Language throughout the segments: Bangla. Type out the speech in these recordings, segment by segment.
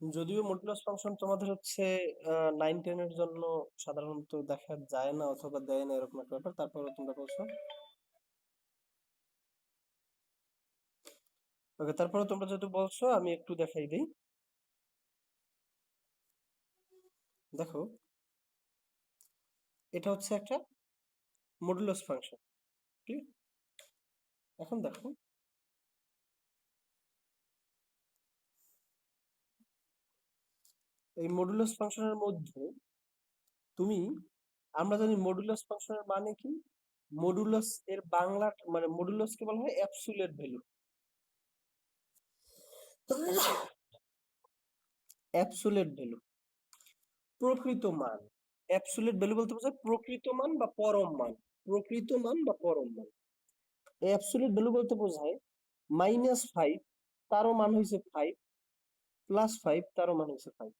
যদিও মডুলাস ফাংশন তোমাদের হচ্ছে 9-10 এর জন্য সাধারণত দেখা যায় না অথবা দেয় না এরকম একটা ব্যাপার, তারপরে তোমরা বলছো। ওকে, তারপরে তোমরা যেহেতু বলছো আমি একটু দেখাই দিই। দেখো, এটা হচ্ছে একটা মডুলাস ফাংশন। ঠিক, এখন দেখো এই মডুলাস ফাংশনের মধ্যে তুমি, আমরা জানি মডুলাস ফাংশনের মানে কি। মডুলাস এর বাংলা মানে মডুলাসকে বলা হয় অ্যাবসুলেট ভ্যালু। অ্যাবসুলেট ভ্যালু, প্রকৃত মান। অ্যাবসুলেট ভ্যালু বলতে বোঝায় প্রকৃত মান বা পরম মান। প্রকৃত মান বা পরম মান। অ্যাবসুলেট ভ্যালু বলতে বোঝায় -5 তারও মান হয়েছে 5, +5 তারও মান হয়েছে 5।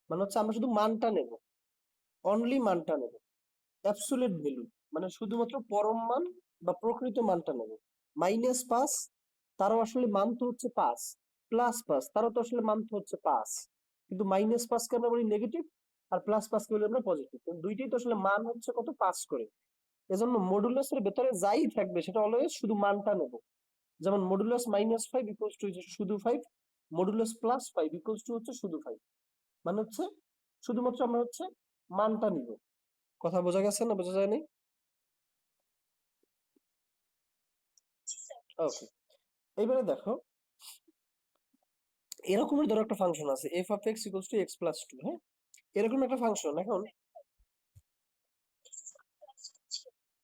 মানে হচ্ছে আমরা শুধু মানটা নেব, অনলি মানটা নেব। অ্যাবসুলেট ভ্যালু মানে শুধুমাত্র পরম মান বা প্রকৃত মানটা নেব। -5 তারও আসলে মান তো হচ্ছে 5, +5 তারও তো আসলে মান তো হচ্ছে 5, কিন্তু -5 কে আমরা বলি নেগেটিভ আর +5 কে বলি আমরা পজিটিভ। দুইটাই তো আসলে মান হচ্ছে কত, 5 করে। এজন্য মডুলাসের ভেতরে যাই থাকবে সেটা অলওয়েজ শুধু মানটা নেব। যেমন মডুলাস -5 ইকুয়ালস টু শুধু 5, মডুলাস +5 ইকুয়ালস টু হচ্ছে শুধু 5। মানে হচ্ছে শুধুমাত্র আমরা হচ্ছে মানটা নিব। কথা বোঝা গেছে না বোঝা যায়নি? ওকে, এইবারে দেখো এরকমের ধরো একটা ফাংশন আছে f of x equals to x plus 2। হ্যাঁ, এরকম একটা ফাংশন। এখন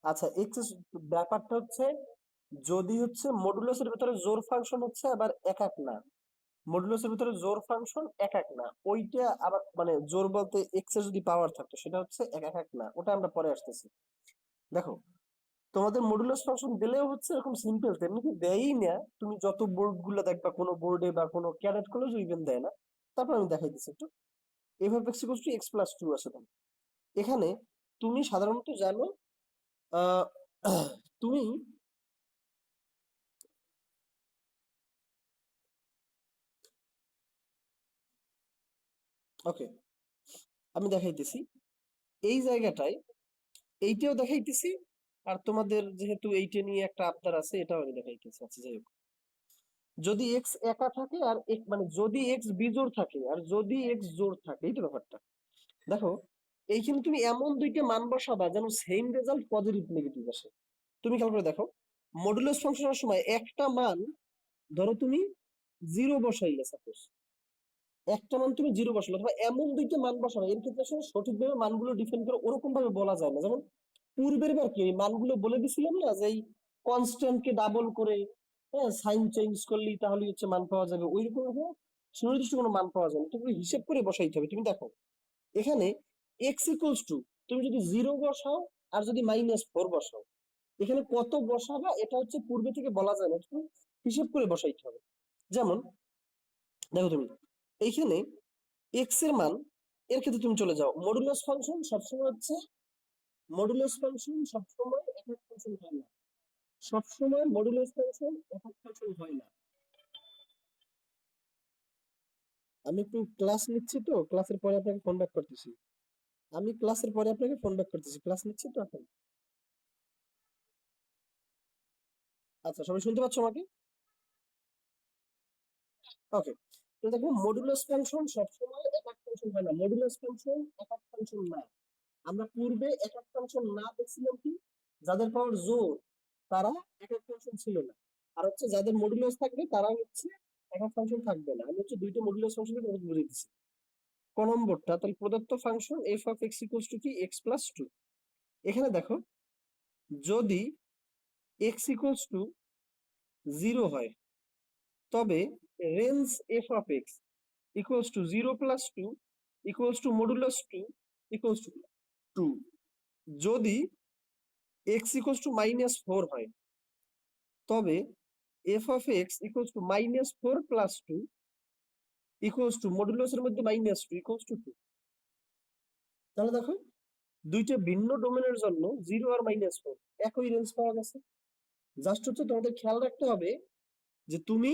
আচ্ছা, এক্স ব্যাপারটা হচ্ছে যদি হচ্ছে মডুলাসের ভিতরে জোড় ফাংশন হচ্ছে আবার একাক না। মডুলাসের ভিতরে জোড় ফাংশন একাক না, ওইটা আবার মানে জোড় বলতে এক্স এর যদি পাওয়ার থাকতো সেটা হচ্ছে একাক না, ওটা আমরা পরে আসতেছি। দেখো, তোমাদের মডুলাস ফাংশন দিলেও হচ্ছে এরকম সিম্পল, তেমনি কি দেয়ই না। তুমি যত বোর্ড গুলো দেখবা, কোনো বোর্ডে বা কোনো ক্যাডেট কলেজও ইভেন দেয় না। তারপর আমি দেখাই দিচ্ছি একটু। এভাবে x equals to x plus 2 আছে। এখানে তুমি সাধারণত জানো, আহ, তুমি ওকে, আমি দেখাইতেছি এই জায়গাটায়, এইটাও দেখাইতেছি। আর তোমাদের যেহেতু এইটা নিয়ে একটা আবদার আছে, এটাও আমি দেখাইতেছি। আচ্ছা, যাই হোক, যদি এক্স একা থাকে আর এক মানে যদি এক্স বিজোড় থাকে আর যদি এক্স জোড় থাকে, এইটা ব্যাপারটা। দেখো, এইখানে তুমি এমন দুইটা মান বসাবা যেন সেম রেজাল্ট পজিটিভ নেগেটিভ আসে। তুমি খেয়াল করে দেখো, মডুলাস ফাংশনের সময় একটা মান, ধরো তুমি 0 বসাইলে, সাপোজ একটা মান তুমি 0 বসালে অথবা এমন দুইটা মান বসাবে, এর ক্ষেত্রে আসলে সঠিকভাবে মানগুলো ডিফাইন করে ওরকম ভাবে বলা যায় না। যেমন পূর্বের বার কি এই মানগুলো বলে দিছিলাম না, যে এই কনস্ট্যান্ট কে ডাবল করে, হ্যাঁ, সাইন চেঞ্জ করলেই তাহলে হচ্ছে মান পাওয়া যাবে, ওইরকম ভাবে সুনির্দিষ্ট কোনো মান পাওয়া যায় না, তুমি হিসেব করে বসাইতে হবে। তুমি দেখো এখানে এক্স ইকুয়ালস টু, তুমি যদি 0 বসাও আর যদি -4 বসাও, এখানে কত বসাবা এটা হচ্ছে পূর্বে থেকে বলা যায় না, তুমি হিসেব করে বসাইতে হবে। যেমন দেখো, তুমি এইখানে এক্স এর মান, এর ক্ষেত্রে তুমি চলে যাও, মডুলাস ফাংশন সবসময় হচ্ছে, মডুলাস ফাংশন সবসময় একক ফাংশন হয় না। সবসময় মডুলাস ফাংশন একক ফাংশন হয় না। আমি একটু ক্লাস নিচ্ছি, তো ক্লাসের পরে আপনাকে ফোন ব্যাক করতেছি। আমি ক্লাসের পরে আপনাকে ফোন ব্যাক করতেছি, ক্লাস নিচ্ছি তো এখন। আচ্ছা, সবাই শুনতে পাচ্ছ আমাকে? ওকে, তো দেখো মডুলাস ফাংশন সবসময় একক ফাংশন হয় না, মডুলাস ফাংশন একক ফাংশন না। আমরা পূর্বে একক ফাংশন না দেখছিলাম কি, যাদের পাওয়ার জোর তারা একক ফাংশন ছিল না। আর হচ্ছে যাদের মডুলাস থাকবে তারা হচ্ছে একক ফাংশন থাকবে না। আমি হচ্ছে দুইটা মডুলাস ফাংশনের কথা বুঝিয়ে দিচ্ছি। ক নম্বরটা, তাহলে প্রদত্ত function f of x equals to কি এক্স প্লাস 2। এখানে দেখো, যদি এক্স ইকুয়ালস টু 0 হয় তবে range f of x equals to 0 plus 2 equals to modulus 2 equals to 2। যদি এক্স ইকুয়ালস টু -4 হয় তবে f of x equals to -4 plus 2 equals to মডুলাসের মধ্যে -2 ইকুয়ালস টু 2। তাহলে দেখো, দুইটা ভিন্ন ডোমেনের জন্য 0 আর -4 একই রেঞ্জ পাওয়া গেছে। জাস্ট হচ্ছে তোমাদের খেয়াল রাখতে হবে যে তুমি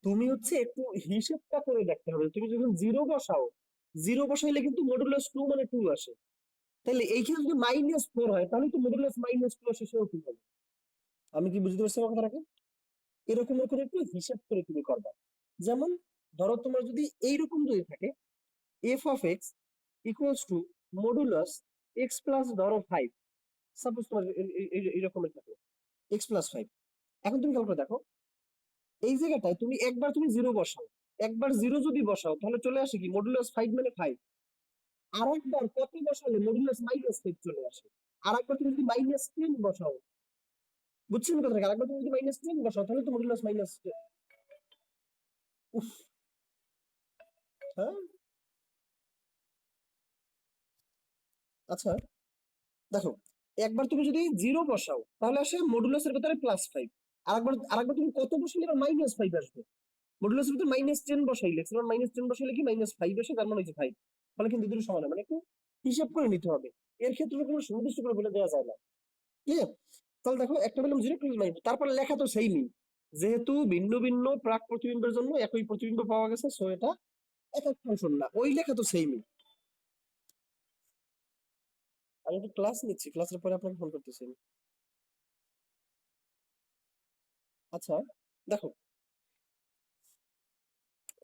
তুমি হচ্ছে একটু হিসেবটা করে দেখতে হবে। তুমি যখন জিরো বসাও, জিরো বসাইলে কিন্তু মডুলাস 2 মানে 2 আসে। তাহলে এইখানে যদি -4 হয় তাহলে তো মডুলাস -2 আসে, সেও 2 হবে। আমি কি বুঝতে পারছি আমার কথাটাকে? এরকম করে একটু হিসাব করে তুমি করবা। যেমন ধরো তোমার যদি এইরকম যদি থাকে F of x equals to modulus x plus ধরো 5, সাপোজ তোমার এইরকমের থাকে এক্স প্লাস 5। এখন তুমি খেয়াল করে দেখো, এই জায়গাটায় তুমি একবার তুমি জিরো বসাও, একবার জিরো যদি বসাও তাহলে চলে আসে কি মডুলাস 5 মানে 5। আর একবার কত বসালে মডুলাস -5 চলে আসে। আর একবার তুমি যদি -10 বসাও, বুঝছেন কথা? আর একবার তুমি যদি -10 বসাও তাহলে তো মডুলাস মাইনাস। উফ, হ্যাঁ। আচ্ছা দেখো, একবার তুমি যদি জিরো বসাও তাহলে আসে মডুলাসের ভেতরে +5। আরেকবার তুমি কত বসালে এবার -5 আসবে। মডুলাসের ভিতরে -10 বসাইলে, এবার -10 বসাইলে কি -5 আসে, তার মানে হচ্ছে 5। ফলে কিন্তু দুটো সমান হয়। মানে একটু হিসাব করে নিতে হবে। এর ক্ষেত্রে কোনো সুনির্দিষ্ট করে বলে দেওয়া যায় না। ক্লিয়ার? তাহলে দেখো একটা পেলাম 0 টু -, তারপরে লেখা তো সেইমই। যেহেতু ভিন্ন ভিন্ন প্রাক প্রতিবিম্বের জন্য একই প্রতিবিম্ব পাওয়া গেছে, সো এটা একক ফাংশন না, ওই লেখা তো সেইমই। আমি একটু ক্লাস নিচ্ছি, ক্লাসের পরে আপনাকে ফোন করতেছি। আচ্ছা দেখো,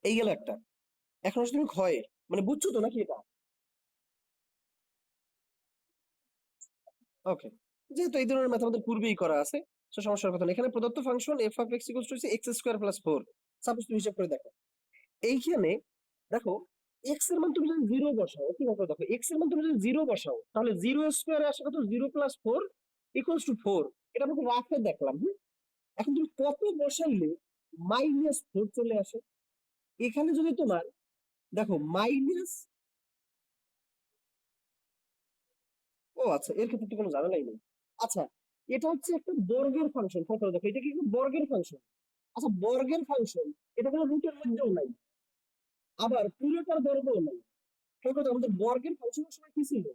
এই গেল একটা। এখন আসলে তুমি ক্ষয়, মানে বুঝছো তো নাকি এটা? ওকে, যেহেতু এই ধরনের ম্যাথ আমাদের পূর্বেই করা আছে, তো সমস্যার কথা নেই। এখানে প্রদত্ত function f of x equals to x square plus 4। Suppose তুমি হিসাব করে দেখো, এইখানে দেখো এক্স এর মান তুমি যদি জিরো বসাও, কি হবে দেখো, এক্স এর মান তুমি যদি জিরো বসাও তাহলে জিরো স্কোয়ারে আসে কত, 0 + 4 ইকুয়ালস টু 4। এটা আমরা রাফে দেখলাম। এখন তুমি কত বসাইলে -4 চলে আসে? এখানে যদি তোমার দেখো মাইনাস, ও আচ্ছা, এর ক্ষেত্রে তো কোনো ঝামেলাই নেই। আচ্ছা, এটা হচ্ছে একটা বর্গের ফাংশন। কত দেখো, এটা কি একটা বর্গের ফাংশন? আচ্ছা, বর্গের ফাংশন, এটা কোনো রুটের মধ্যেও নাই, আবার পুরোটার বর্গও নাই। কত আমাদের বর্গের ফাংশনের সময় কি ছিল,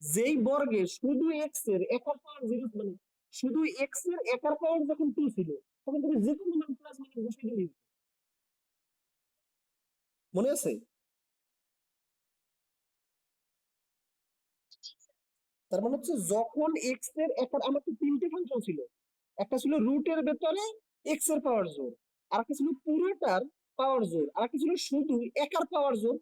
যেই বর্গে শুধু এক্স এর একার পাওয়ার 0, মানে শুধু এক্স এর একার পাওয়ার যখন 2 ছিল, তখন তুমি যে কোনো মান প্লাস মাইনাস বসিয়ে দিলেই। মনে আছে? তার মানে হচ্ছে যখন এক্স এর একার, আমার তো তিনটে ফাংশন ছিল। একটা ছিল রুটের ভেতরে এক্স এর পাওয়ার জোর, আর একটা ছিল পুরোটার পাওয়ার জোর, আর একটা ছিল শুধু একার পাওয়ার জোর।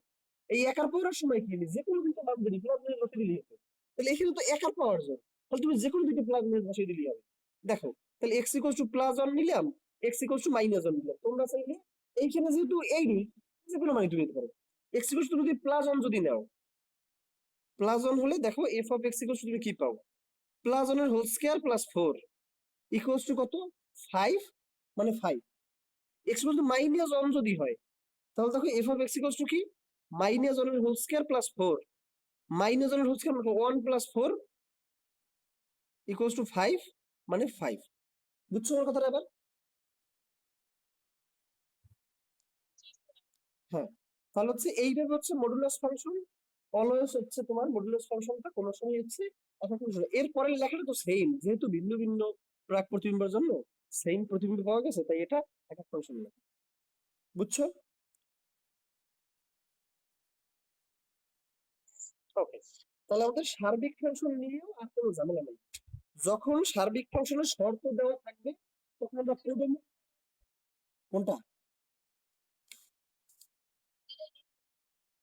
এই একার পাওয়ার সময় কি যে কোনো দুটো মান দিলি প্লাস মাইনাস বসিয়ে দিলেই হতো। তাহলে এখানে তো একার পাওয়ার জোর, তাহলে তুমি যে কোনো দুটো প্লাস মাইনাস বসিয়ে দিলেই হবে। দেখো, তাহলে এক্স ইকুয়ালস টু +1 নিলাম, এক্স ইকুয়ালস টু -1 নিলাম। তোমরা চাইলে এইখানে যেহেতু এই রুল, যে কোনো মানে তুমি নিতে পারো। এক্স ইকুয়ালস টু যদি +1 যদি নাও, +1 হলে দেখো f of x equals to তুমি কি পাও, +1 এর whole square plus 4 equals to কত, 5, মানে 5। এক্স ইকুয়াল টু -1 যদি হয় তাহলে দেখো f of x equals to কি, -1 এর হোল স্কয়ার প্লাস 4, -1 এর হোল স্কয়ার মানে 1 + 4 ইকুয়ালস টু 5, মানে 5। বুঝছো আমার কথাটা এবার? হ্যাঁ, তাহলে হচ্ছে এইভাবে হচ্ছে মডুলাস ফাংশন অলওয়েজ হচ্ছে তোমার মডুলাস ফাংশনটা কোনো সময় হচ্ছে একক ফাংশন। এর পরের লেখাটা তো সেম, যেহেতু ভিন্ন ভিন্ন প্রাক প্রতিবিম্বের জন্য সেম প্রতিবিম্ব পাওয়া গেছে, তাই এটা একক ফাংশন না। বুঝছো? ওকে, তাহলে আমাদের সার্বিক ফাংশন নিয়েও আর কোনো ঝামেলা নেই। যখন সার্বিক ফাংশনের শর্ত দেওয়া থাকবে তখন আমরা প্রথম, কোনটা,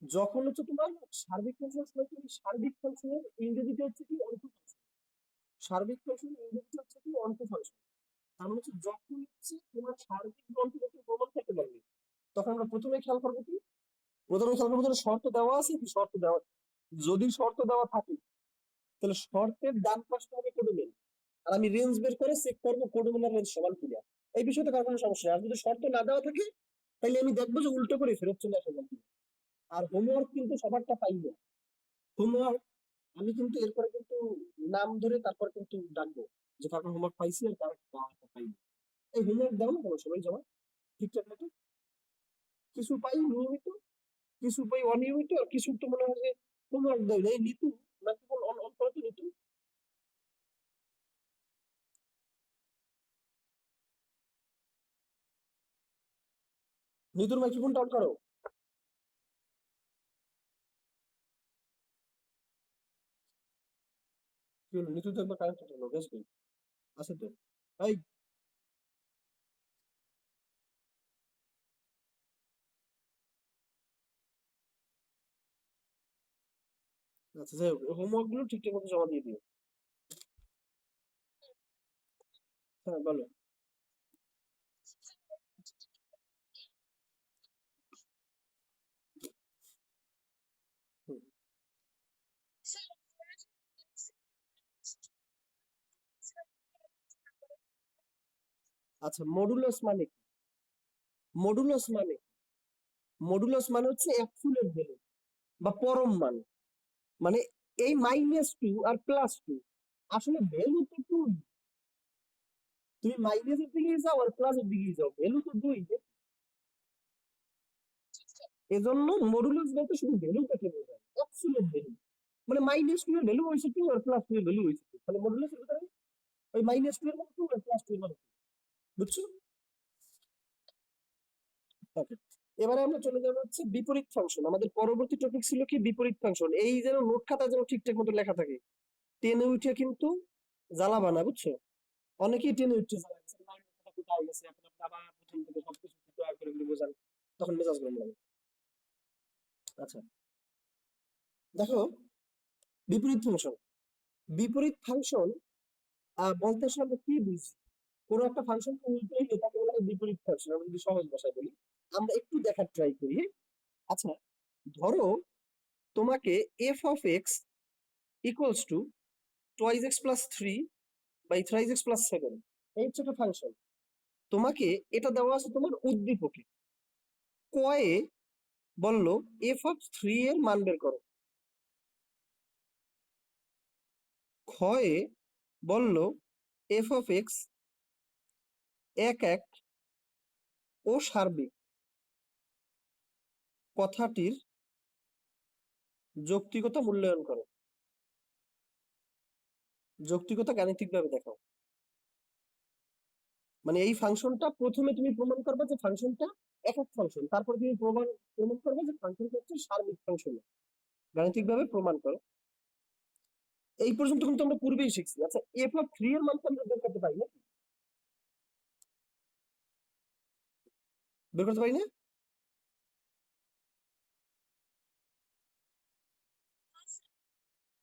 যখন হচ্ছে তোমার সার্বিক ফাংশন সময়, তুমি সার্বিক ফাংশনের ইংরেজিতে হচ্ছে কি অন্ত ফাংশন, সার্বিক ফাংশনের ইংরেজিতে হচ্ছে কি অন্ত ফাংশন। তার মানে হচ্ছে যখন হচ্ছে তোমার সার্বিক অন্তর্গত প্রমাণ থাকতে পারবে, তখন আমরা প্রথমে খেয়াল করবো কি, প্রথমে খেয়াল করবো শর্ত দেওয়া আছে কি, শর্ত দেওয়া, যদি শর্ত দেওয়া থাকে তাহলে শর্তের ডান পাশটা হবে কোডোমিন, আর আমি রেঞ্জ বের করে চেক করবো কোডোমিন আর রেঞ্জ সমান কিনা। এই বিষয়টা কার কোনো সমস্যা নেই। আর যদি শর্ত না দেওয়া থাকে তাহলে আমি দেখবো যে উল্টো করে ফেরত চলে আসা যাবে। আর হোমওয়ার্ক কিন্তু সবারটা পাইবো। হোমওয়ার্ক আমি কিন্তু এরপরে কিন্তু নাম ধরে তারপর কিন্তু ডাকবো যে কার হোমওয়ার্ক পাইছি আর কার কারটা পাইনি। এই হোমওয়ার্ক দাও না কেন সবাই জমা ঠিকঠাক মতো? কিছু পাই নিয়মিত, কিছু পাই অনিয়মিত, আর কিছু তো মনে হয় যে হোমওয়ার্ক দেয় না। এই নিতু নাকি কোন অন অন করে তো নিতু। নিতুর মাইক্রোফোনটা অন করো। কি হলো, নিতু তো একবার কানেক্টেড হলো, বেশ কই আছে তো। এই আচ্ছা, যাই হোক, হোমওয়ার্ক গুলো ঠিকঠাক মতো জমা দিয়ে দিও। হ্যাঁ বলো। হুম। আচ্ছা, মডুলাস মানে কি? মডুলাস মানে মডুলাস মানে হচ্ছে অ্যাবসলিউট ভ্যালু বা পরম মান। মানে এই -2 আর +2 আসলে ভ্যালু তো দুই। তুমি মাইনাসের দিকে যাও আর প্লাসের দিকে যাও, ভ্যালু তো দুই। এজন্য মডুলাস বলতে শুধু ভ্যালুটাকে বোঝায়, অ্যাবসলিউট ভ্যালু। মানে -2 এর ভ্যালু হইছে 2 আর +2 এর ভ্যালু হইছে 2, তাহলে মডুলাসের ভিতরে ওই -2 এর মান 2 আর +2 এর মান 2। বুঝছো? ওকে। এবারে আমরা চলে যাবো হচ্ছে বিপরীত ফাংশন। আমাদের পরবর্তী টপিক ছিল কি বিপরীত ফাংশন। এই যেন নোট খাতা যেন ঠিকঠাক মতো লেখা থাকে, টেনে উঠে কিন্তু জ্বালাবা না, বুঝছো? অনেকেই টেনে উঠছে জ্বালাচ্ছে, লাইন খাতা কোথায় গেছে, এখন আপনি আবার প্রথম থেকে সবকিছু দয়া করে করে বোঝান, তখন মেজাজ গরম লাগে। আচ্ছা, দেখো, বিপরীত ফাংশন। বিপরীত ফাংশন বলতে আসলে আমরা কি বুঝি? কোন একটা ফাংশনকে উল্টাইলে তাকে বলা হয় বিপরীত ফাংশন। আমরা যদি সহজ ভাষায় বলি, আমরা একটু দেখার ট্রাই করি। আচ্ছা, ধরো তোমাকে f of x equals to twice x plus three by thrice x plus seven, এই হচ্ছে একটা ফাংশন। তোমাকে এটা দেওয়া আছে তোমার উদ্দীপকে। কয়ে বললো এফ অফ থ্রি এর মান বের করো। ক্ষয়ে বললো এফ অফ এক্স এক এক ও সার্বিক কথাটির যৌক্তিকতা মূল্যায়ন করো। যৌক্তিকতা গাণিতিকভাবে দেখাও। মানে এই ফাংশনটা প্রথমে তুমি প্রমাণ করবে যে ফাংশনটা একক ফাংশন, তারপরে তুমি প্রমাণ প্রমাণ করবে যে ফাংশনটা হচ্ছে সার্বিক ফাংশন। গাণিতিকভাবে প্রমাণ করো। এই পর্যন্ত কিন্তু আমরা পূর্বেই শিখছি। আচ্ছা, এফ অফ থ্রি এর মান তো আমরা বের করতে পারি না? বের করতে পারি না?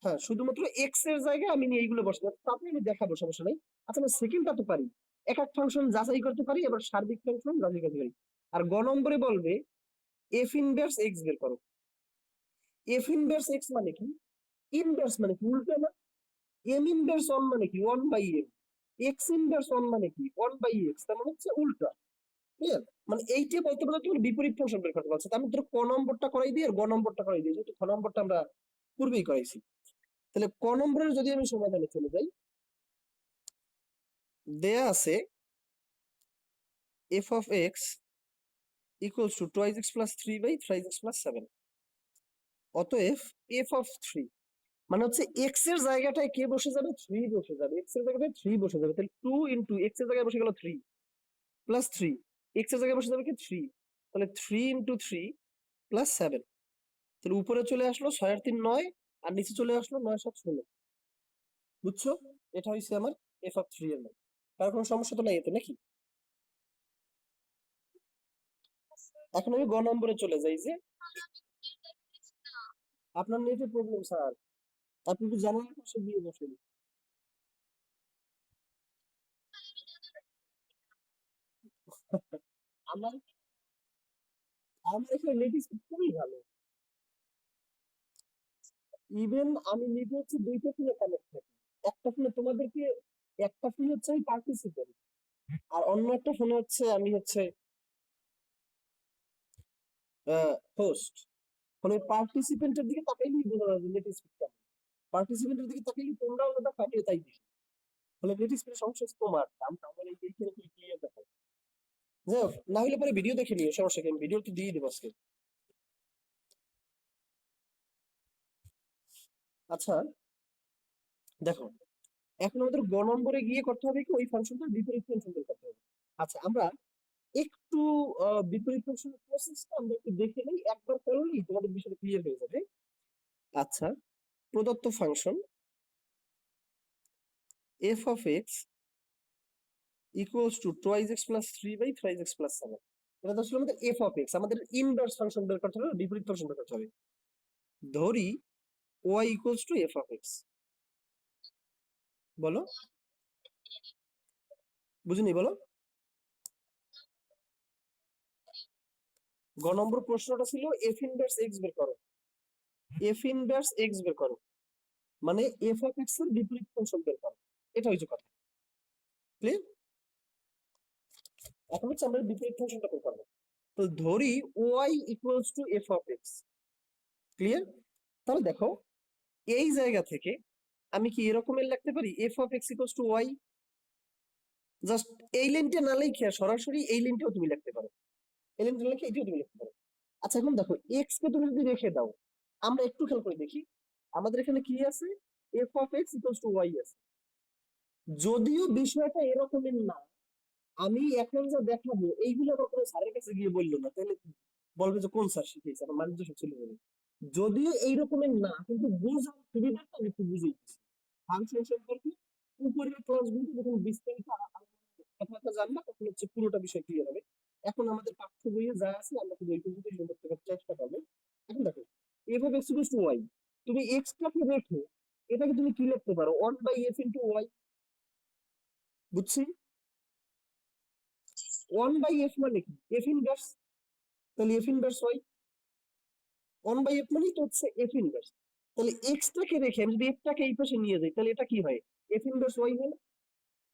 হ্যাঁ, শুধুমাত্র এক্স এর জায়গায় আমি নিয়ে এইগুলো বসাবো, তারপরে আমি দেখাবো, সমস্যা নাই। আচ্ছা, আমরা সেকেন্ডটা তো পারি, একক ফাংশন যাচাই করতে পারি, এবার সার্বিক ফাংশন যাচাই করতে পারি। আর গ নম্বরে বলবে এফ ইনভার্স এক্স বের করো। এফ ইনভার্স এক্স মানে কি? ইনভার্স মানে কি? উল্টো না? এম ইনভার্স ওয়ান মানে কি? One by m. X inverse one মানে কি? ওয়ান বাই এক্স, তার মানে হচ্ছে উল্টা। ক্লিয়ার? মানে এইটা বলতে বলতে তোমার বিপরীত ফাংশন বের করতে পারছো। আমি ধরো ক নম্বরটা করাই দিই আর গ নম্বরটা করাই দিই, যেহেতু খ নম্বরটা আমরা পূর্বেই করাইছি। তাহলে ক নম্বরের যদি আমি সমাধানে চলে যাই, দেয়া আছে f of x equals to twice x plus three by thrice x plus seven. অতএব এফ অফ থ্রি মানে হচ্ছে এক্স এর জায়গাটায় কে বসে যাবে? থ্রি বসে যাবে। এক্স এর জায়গাটায় থ্রি বসে যাবে, তাহলে টু ইন্টু এক্স এর জায়গায় বসে গেল থ্রি, প্লাস থ্রি, এক্স এর জায়গায় বসে যাবে কি থ্রি, তাহলে three into three plus seven. তাহলে উপরে চলে আসলো 6 আর 3 9, আর নিচে চলে আসলো 9 7 16। বুঝছো? এটা হয়েছে আমার এফ অফ থ্রি এর মান। তার কোনো সমস্যা তো নাই এতে নাকি? এখন আমি গ নম্বরে চলে যাই যে আপনার নেটের প্রবলেম স্যার, আপনি তো জানালার পাশে গিয়ে বসেন। আমার আমার এখানে নেট স্পিড খুবই ভালো। ইভেন আমি নিজে হচ্ছে দুইটা ফোনে কানেক্ট থাকি। একটা ফোনে তোমাদেরকে, একটা ফোনে হচ্ছে আমি পার্টিসিপেন্ট, আর অন্য একটা ফোনে হচ্ছে আমি হচ্ছে হোস্ট। মানে পার্টিসিপেন্টের দিকে তাকাইলেই বোঝা যায় যে নেট স্পিড কেমন। পার্টিসিপেন্টের দিকে তাকাইলে তোমরাও যেটা পাবে তাই দিবে। ফলে নেট স্পিডের সমস্যা হচ্ছে তোমার, আমার এইখানে খুবই ক্লিয়ার দেখায়। যাই হোক, না হলে পরে ভিডিও দেখে নিও, সমস্যা কি, আমি ভিডিও তো দিয়ে দেবো আজকে। আচ্ছা, দেখো, এখন আমাদের গ নম্বরে গিয়ে করতে হবে কি ওই ফাংশনটার বিপরীত ফাংশন বের করতে হবে। আচ্ছা, আমরা একটু বিপরীত ফাংশনের প্রসেসটা আমরা একটু দেখে নিই, একবার করলেই তোমাদের বিষয়টা ক্লিয়ার হয়ে যাবে। আচ্ছা, প্রদত্ত function f of x equals to twice x plus 3 by thrice x plus 7, এটা তো ছিল আমাদের f of x, আমাদের ইনভার্স ফাংশন বের করতে হবে, বিপরীত ফাংশন বের করতে হবে। ধরি y equals to f of x, বলো বুঝিনি, বলো। গ নম্বর প্রশ্নটা ছিল f ইনভার্স x বের করো, f ইনভার্স x বের করো, মানে f of x এর বিপরীত ফাংশন বের করো, এটা হচ্ছে কথা। ক্লিয়ার? এখন হচ্ছে আমরা বিপরীত ফাংশনটা বের করবো। তো ধরি y equals to f of x। Clear? তাহলে দেখো, এই জায়গা থেকে আমি কি এরকমের লিখতে পারি f of x equals to y, just এই লাইনটা না লিখে সরাসরি এই লাইনটাও তুমি লিখতে পারো, এই লাইনটা লিখে এটাও তুমি লিখতে পারো। আচ্ছা, এখন দেখো x কে তুমি যদি রেখে দাও, আমরা একটু খেয়াল করে দেখি আমাদের এখানে কি আছে, f of x equals to y আছে। যদিও বিষয়টা এরকমের না, আমি এখন যা দেখাবো এইগুলো আবার কোনো স্যারের কাছে গিয়ে বললো না, তাহলে বলবে যে কোন স্যার শিখিয়েছে, আমার মানিজ্য সব চলে যাবে। যদিও এই রকমের না, কিন্তু বোঝার সুবিধাটা আমি একটু বুঝেই ফাংশন সম্পর্কে উপরের ক্লাসগুলোতে যখন বিস্তারিত কথাটা জানবা তখন হচ্ছে পুরোটা বিষয় ক্লিয়ার হবে। এখন আমাদের পাঠ্য বইয়ে যা আছে আমরা শুধু ওই পর্যন্তই সুন্দর করার চেষ্টা করবো। এখন দেখো, এভাবে এক্স ইকুয়ালস টু ওয়াই, তুমি এক্সটাকে রেখে এটাকে তুমি কি লিখতে পারো, 1/f ইন্টু ওয়াই। বুঝছি? 1/f মানে কি, এফ ইনভার্স, তাহলে এফ ইনভার্স ওয়াই। 1/f মানেই তো হচ্ছে এফ ইনভার্স। তাহলে এক্সটাকে রেখে আমি যদি এফটাকে এই পাশে নিয়ে যাই তাহলে এটা কি হয়, এফ ইনভার্স ওয়াই হলো।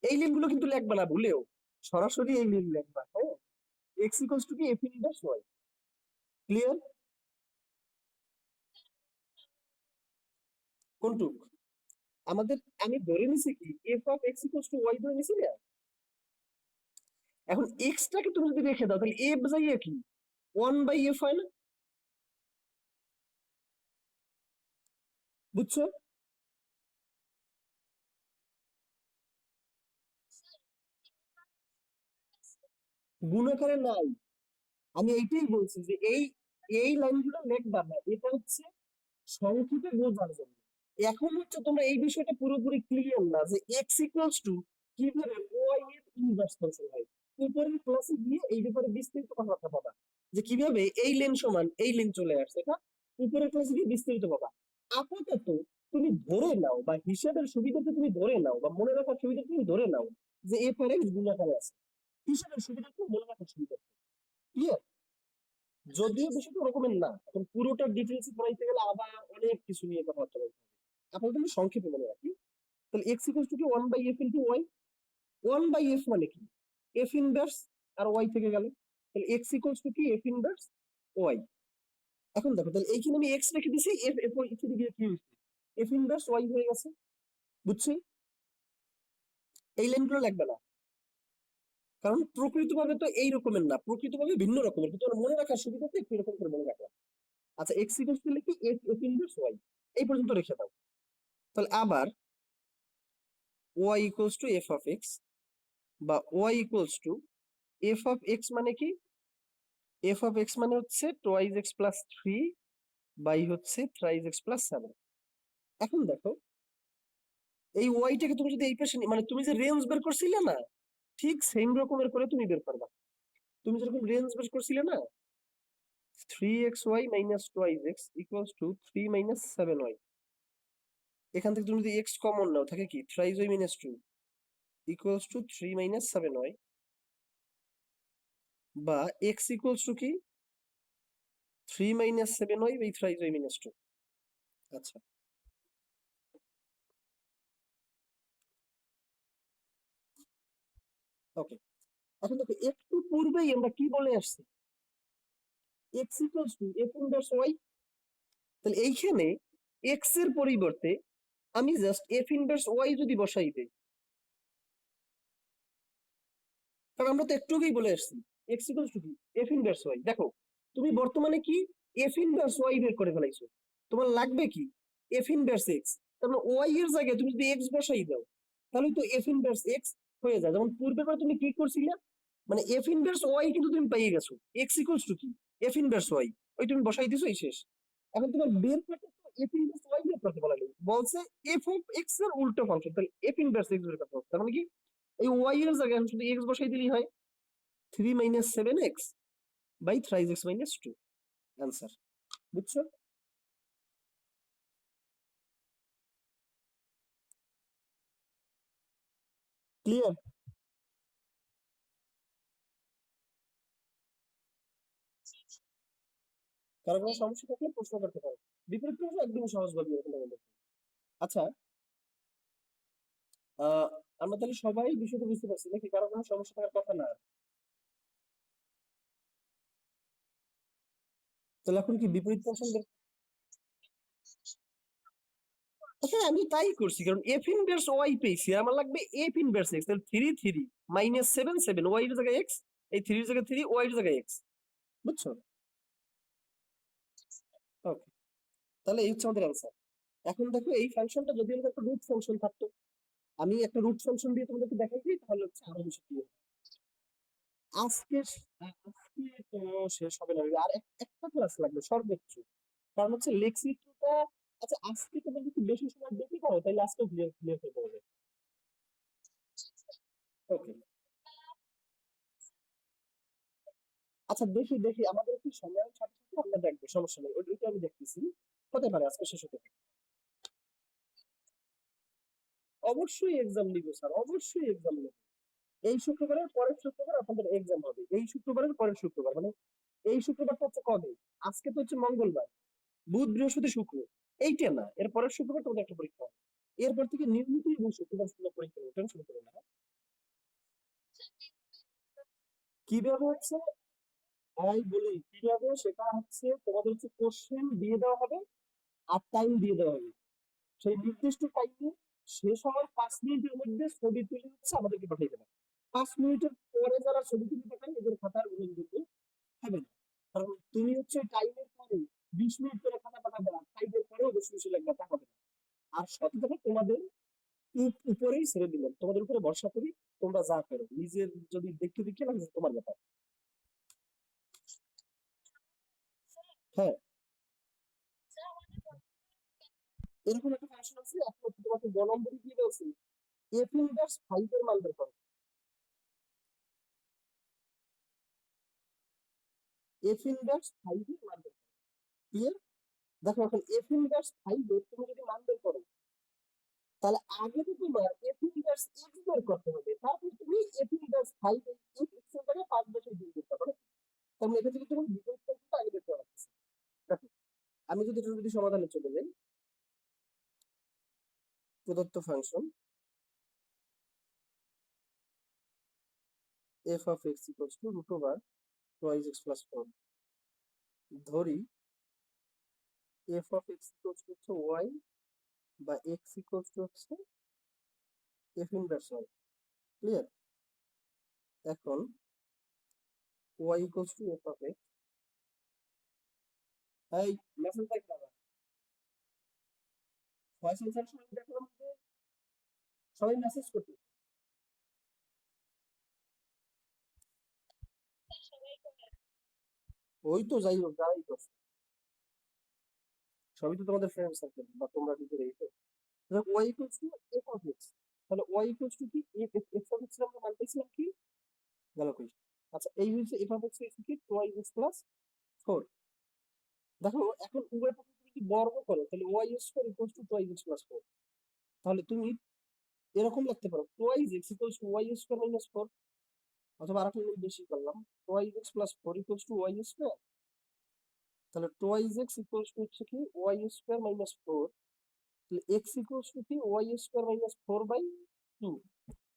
এই লিঙ্কগুলো কিন্তু লিখবা না ভুলেও, সরাসরি এই লিঙ্ক লিখবা, হ্যাঁ। এক্স ইকুয়ালস টু কি, এফ ইনভার্স ওয়াই। ক্লিয়ার? কোনটুক আমাদের, আমি ধরে নিছি কি f of x equals to y ধরে নিছি না। এখন এক্সটাকে তুমি যদি রেখে দাও তাহলে এফ যাইয়া কি 1/f হয় না? বুঝছো? গুণাকারে নাই, আমি এইটাই বলছি যে এই এই লাইনগুলো লিখবা না, এটা হচ্ছে সংক্ষেপে বোঝার জন্য। এখন হচ্ছে তোমরা এই বিষয়টা পুরোপুরি ক্লিয়ার না যে এক্স ইকুয়ালস টু কিভাবে ওয়াই এর ইনভার্স ফাংশন হয়। উপরের ক্লাসে গিয়ে এই ব্যাপারে বিস্তারিত কথাবার্তা পাবা, যে কিভাবে এই লেন সমান এই লেন চলে আসছে, এটা উপরের ক্লাসে গিয়ে বিস্তারিত পাবা। আপাতত তুমি ধরে নাও, বা হিসাবের সুবিধাতে তুমি ধরে নাও, বা মনে রাখার সুবিধাতে তুমি ধরে নাও যে এফ আর এক্স গুণাকারে আছে, হিসাবের সুবিধাতে মনে রাখার সুবিধা। ক্লিয়ার? যদিও বিষয়টা ওরকমের না, এখন পুরোটা ডিটেলস পড়াইতে গেলে আবার অনেক কিছু নিয়ে কথাবার্তা বলতে হবে। আপাতত আমি সংক্ষেপে মনে রাখি। তাহলে এক্স ইকুয়ালস টু কি 1/f ইনটু ওয়াই। 1/f মানে কি, এফ ইনভার্স আর ওয়াই থেকে গেল, তাহলে এক্স ইকুয়ালস টু কি এফ ইনভার্স ওয়াই। এখন দেখো, তাহলে এইখানে আমি এক্স রেখে দিছি, এফ এফ এখানে গিয়ে কি হয়েছে, এফ ইনভার্স ওয়াই হয়ে গেছে। বুঝছি? এই লাইনগুলো লাগবে না, কারণ প্রকৃতভাবে তো এই রকমের না, প্রকৃতভাবে ভিন্ন রকমের, কিন্তু ওরা মনে রাখার সুবিধাতে একটু এরকম করে মনে রাখলাম। আচ্ছা, এক্স ইকুয়ালস টু লিখি এফ এফ ইনভার্স ওয়াই, এই পর্যন্ত রেখে দাও। তাহলে আবার y equals to f of x, বা y equals to f of x মানে কি, এফ অফ এক্স মানে হচ্ছে টোয়াইজ এক্স প্লাস 3 বাই হচ্ছে থ্রাইজ এক্স প্লাস 7। এখন দেখো, এই ওয়াইটাকে তুমি যদি এই পাশে মানে তুমি যে রেঞ্জ বের করছিলে না, ঠিক সেম রকমের করে তুমি বের করবা। তুমি যেরকম রেঞ্জ বের করছিলে না, 3xy minus twice x equals to 3 minus 7y, এখান থেকে তুমি যদি এক্স কমন নাও থাকে কি thrice y minus 2 equals to 3 minus 7y, বা এক্স ইকুয়ালস টু কি 3 minus 7y by thrice y minus 2। আচ্ছা, ওকে। এখন দেখো, একটু পূর্বেই আমরা কি বলে আসছি, x equals to f inverse y. তাহলে এইখানে এক্স এর পরিবর্তে আমি জাস্ট এফ ইনভার্স ওয়াই যদি বসাই দেই, কারণ আমরা তো একটু আগেই বলে আসছি এক্স ইকুয়ালস টু কি এফ ইনভার্স ওয়াই। দেখো, তুমি বর্তমানে কি এফ ইনভার্স ওয়াই বের করে ফেলাইছো, তোমার লাগবে কি এফ ইনভার্স এক্স, তার মানে ওয়াই এর জায়গায় তুমি যদি এক্স বসাই দাও তাহলে তো এফ ইনভার্স এক্স হয়ে যায়। যেমন পূর্বে তুমি কি করছিলে, মানে এফ ইনভার্স ওয়াই কিন্তু তুমি পেয়ে গেছো। এক্স ইকুয়ালস টু কি, এফ ইনভার্স ওয়াই, ওই তুমি বসাই দিছো, এই শেষ। এখন তোমার বের করতে তো এফ ইনভার্স ওয়াই বের করতে বলা নেই, বলছে এফ অফ এক্স এর উল্টো ফাংশন, তাহলে এফ ইনভার্স এক্স বের করতে হবে। তার মানে কি, এই ওয়াই এর জায়গায় আমি শুধু এক্স বসাই দিলেই হয়, 3 - 7x by thrice x minus 2, answer. বুঝছো? ক্লিয়ার? কারো কোনো সমস্যা থাকলে প্রশ্ন করতে পারো। বিপরীত প্রশ্ন একদম সহজ ভাবে এরকম আমাদের। আচ্ছা, আহ আমরা তাহলে সবাই বিষয়টা বুঝতে পারছি নাকি? কারো কোনো সমস্যা থাকার কথা না। তাহলে এখন কি বিপরীত ফাংশন? হ্যাঁ, আমি তাই করছি, কারণ এফ ইনভার্স ওয়াই পেয়েছি, আমার লাগবে এফ ইনভার্স এক্স। তাহলে 3 - 3 - 7 ওয়াই এর জায়গায় এক্স, এই 3 এর জায়গায় 3, ওয়াই এর জায়গায় এক্স। বুঝছো? ওকে, তাহলে এই হচ্ছে আমাদের অ্যান্সার। এখন দেখো, এই ফাংশনটা যদি আমাদের একটা রুট ফাংশন থাকতো, আমি একটা রুট ফাংশন দিয়ে তোমাদেরকে দেখাই দিই, তাহলে হচ্ছে আরো বেশি clear। আজকে আজকে তো শেষ হবে না, আর একটা ক্লাস লাগবে সর্বোচ্চ। কারণ হচ্ছে লেকচিত্রটা, আচ্ছা আজকে তোমাদের একটু বেশি সময় বেশি করো, তাহলে আজকে ক্লিয়ার ক্লিয়ার হয়ে যাবে। ওকে, আচ্ছা দেখি দেখি আমাদের একটু সময়ের সাথে সাথে আমরা দেখবো, সমস্যা নেই, ওইটা আমি দেখতেছি। হতে পারে আজকে শেষ হতে পারে। অবশ্যই এক্সাম নিবো স্যার, অবশ্যই এক্সাম নেবো। এই শুক্রবারের পরের শুক্রবার আপনাদের এক্সাম হবে, এই শুক্রবারের পরের শুক্রবার, মানে এই শুক্রবারটা হচ্ছে কবে, আজকে তো হচ্ছে মঙ্গলবার, বুধ বৃহস্পতি শুক্র, এইটা না, এর পরের শুক্রবার তোমাদের একটা পরীক্ষা হবে। এরপর থেকে নিয়মিত এবং শুক্রবার শুক্রবার পরীক্ষা হবে, টেনশন করো না। কিভাবে হচ্ছে, আমি বলি কিভাবে, সেটা হচ্ছে তোমাদের হচ্ছে কোশ্চেন দিয়ে দেওয়া হবে আর টাইম দিয়ে দেওয়া হবে। সেই নির্দিষ্ট টাইমে শেষ হওয়ার 5 মিনিটের মধ্যে ছবি তুলে হচ্ছে আমাদেরকে পাঠিয়ে দেবে। 5 মিনিটের পরে যারা ছবি তুলে পাঠায় এদের খাতার গ্রহণযোগ্য হবে না। কারণ তুমি হচ্ছে টাইমের পরে 20 মিনিট করে খাতা পাঠাবে, আর টাইমের পরেও বেশি বেশি লাগবে, তা হবে না। আর সাথে সাথে তোমাদের উপরেই ছেড়ে দিলাম, তোমাদের উপরে ভরসা করি, তোমরা যা করো নিজের, যদি দেখতে দেখে লাগে তোমার ব্যাপার। হ্যাঁ, এরকম একটা ফাংশন আছে, এখন তোমাকে 2 নম্বরে দিয়ে বলছি এফ ইনভার্স 5 এর মান বের করো। এফ ইনভার্স 5 এর মান বের করো। ক্লিয়ার? দেখো, এখন এফ ইনভার্স 5 এর তুমি যদি মান বের করো, তাহলে আগে তো তোমার এফ ইনভার্স এক্স বের করতে হবে, তারপর তুমি এফ ইনভার্স 5 এর এক্স এর জায়গায় 5 বসে দিয়ে দিতে পারো। তার মানে এটা থেকে তুমি বিপরীত পদ্ধতিটা আগে বের করা লাগছে। দেখো, আমি যদি এটা যদি সমাধানে চলে যাই, প্রদত্ত function f of x equals to root over twice x plus 4, ধরি f of x equals to হচ্ছে ওয়াই, বা এক্স ইকুয়ালস টু হচ্ছে এফ ইনভার্স ওয়াই। ক্লিয়ার? এখন y equals to f of x, এই মেসেজ দেখ না, ফয়সাল স্যার সবাই দেখলাম যে সবাই মেসেজ করতে। ওই তো যাই হোক, যারাই করছে সবই তো তোমাদের ফ্রেন্ড সার্কেল বা তোমরা নিজেরাই তো। Y equals to f of x, তাহলে ওয়াই ইকুয়ালস টু কি, এফ অফ এক্স আমরা মান পাইছিলাম কি, গেল কই। আচ্ছা, এই হচ্ছে এফ অফ এক্স এর কি, টোয়াইস এক্স প্লাস 4। দেখো, এখন উভয় পক্ষ তুমি যদি বর্গ করো, তাহলে y square equals to twice x plus 4। তাহলে তুমি এরকম লিখতে পারো, twice x equals to y square minus 4, অথবা আরেকটা জিনিস বেশি করলাম, twice x plus 4 equals to y square. তাহলে টোয়াইস এক্স ইকুয়ালস টু হচ্ছে কি ওয়াই স্কয়ার মাইনাস 4, তাহলে এক্স ইকুয়ালস টু কি ওয়াই স্কয়ার মাইনাস 4 বাই 2।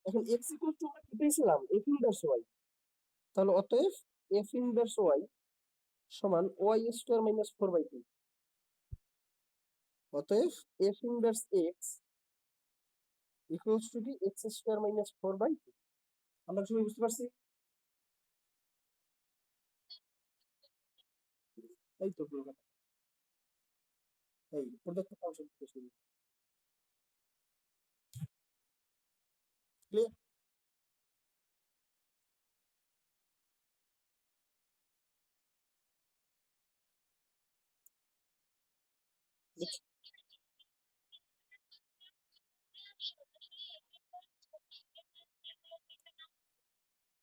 এখন এক্স ইকুয়ালস টু আমরা কি পেয়েছিলাম, এফ ইনভার্স ওয়াই। তাহলে অতএব এফ ইনভার্স ওয়াই সমান ওয়াই স্কয়ার মাইনাস 4 বাই 2। অতএব f inverse x equals to কি এক্স স্কয়ার মাইনাস 4 বাই 2। আমরা সবাই বুঝতে পারছি? এই তো পুরো কথা। এই প্রদত্ত ফাংশন থেকে শুরু। ক্লিয়ার?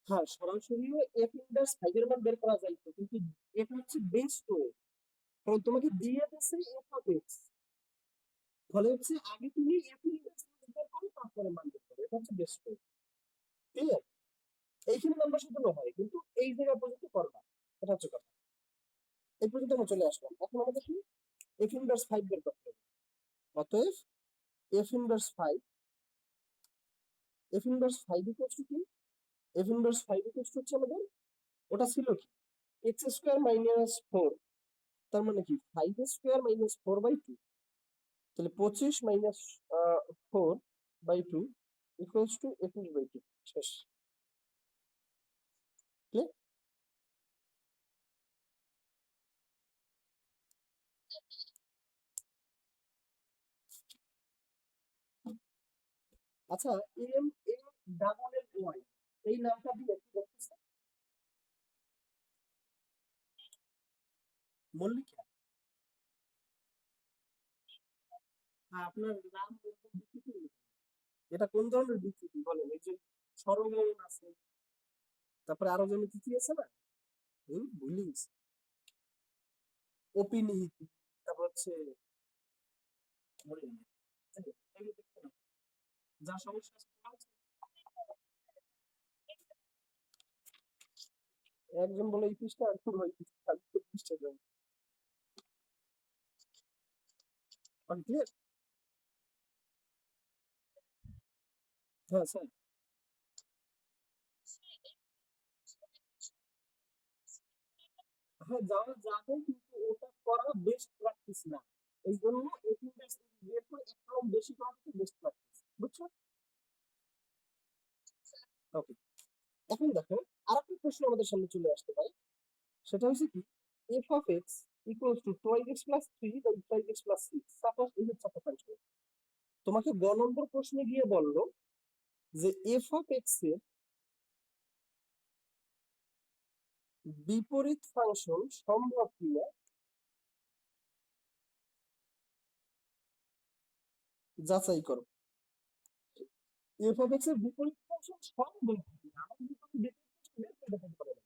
হ্যাঁ, সরাসরিও এফ ইনভার্স 5 এর মান বের করা যায় তো, কিন্তু এটা হচ্ছে বেস্ট ওয়ে। কারণ তোমাকে দিয়ে দিচ্ছে এফ অফ এক্স, ফলে হচ্ছে আগে তুমি এফ ইনভার্স বের করো, তারপরে মান বের করো। এটা হচ্ছে বেস্ট ওয়ে। ক্লিয়ার? এইখানে নাম্বার সাজানো হয়, কিন্তু এই জায়গা পর্যন্ত করবা। এটা হচ্ছে কথা। এই পর্যন্ত আমরা চলে আসলাম। এখন আমাদের কি এফ ইনভার্স 5 বের করতে হবে। অতএব f inverse 5, F inverse 5 equals to কি? এফ ইনভার্স 5 ইকুয়ালস টু হচ্ছে আমাদের, ওটা ছিল কি, এক্স স্কোয়ার মাইনাস 4, তার মানে কি 5 স্কোয়ার মাইনাস 4/2। তাহলে 25 মাইনাস 4/2 ইকুয়ালস টু 21/2। শেষ। ক্লিয়ার? আচ্ছা, M A double L Y, এই নামটা দিয়ে কি করতেছে? মল্লিকা। আপনার নাম এরকম বিকৃতি? এটা কোন ধরনের বিকৃতি বলেন? এই যে সরলরন আছে, তারপরে আরো যেন কি কি আছে না, ভুলে গেছি, অপিনিহিতি, তারপর হচ্ছে মনে নেই। যাই হোক, এগুলো দেখতে না। যা সমস্যা আছে তোমার হচ্ছে, একজন বলে এই পৃষ্ঠা, আর ওই পৃষ্ঠা, আমি তো পৃষ্ঠা যাবো। ক্লিয়ার? হ্যাঁ স্যার। হ্যাঁ, যাওয়া যাবে, কিন্তু ওটা করা বেস্ট প্র্যাকটিস না। এই জন্য এটি বের করে একটু বেশি করা হচ্ছে বেস্ট প্র্যাকটিস। বুঝছো? ওকে। এখন দেখো, আরেকটা প্রশ্ন আমাদের সামনে চলে আসতে পারে। সেটা হচ্ছে কি, f of x equals to 2x plus 3 by 5x plus 6। Suppose এই হচ্ছে একটা ফাংশন। তোমাকে গ নম্বর প্রশ্নে গিয়ে বললো যে এফ অফ এক্স এর বিপরীত ফাংশন সম্ভব কিনা যাচাই করো। এফ অফ এক্স এর বিপরীত ফাংশন সম্ভব কিনা, আমার বিপরীত বের করে দেখাতে পারে না।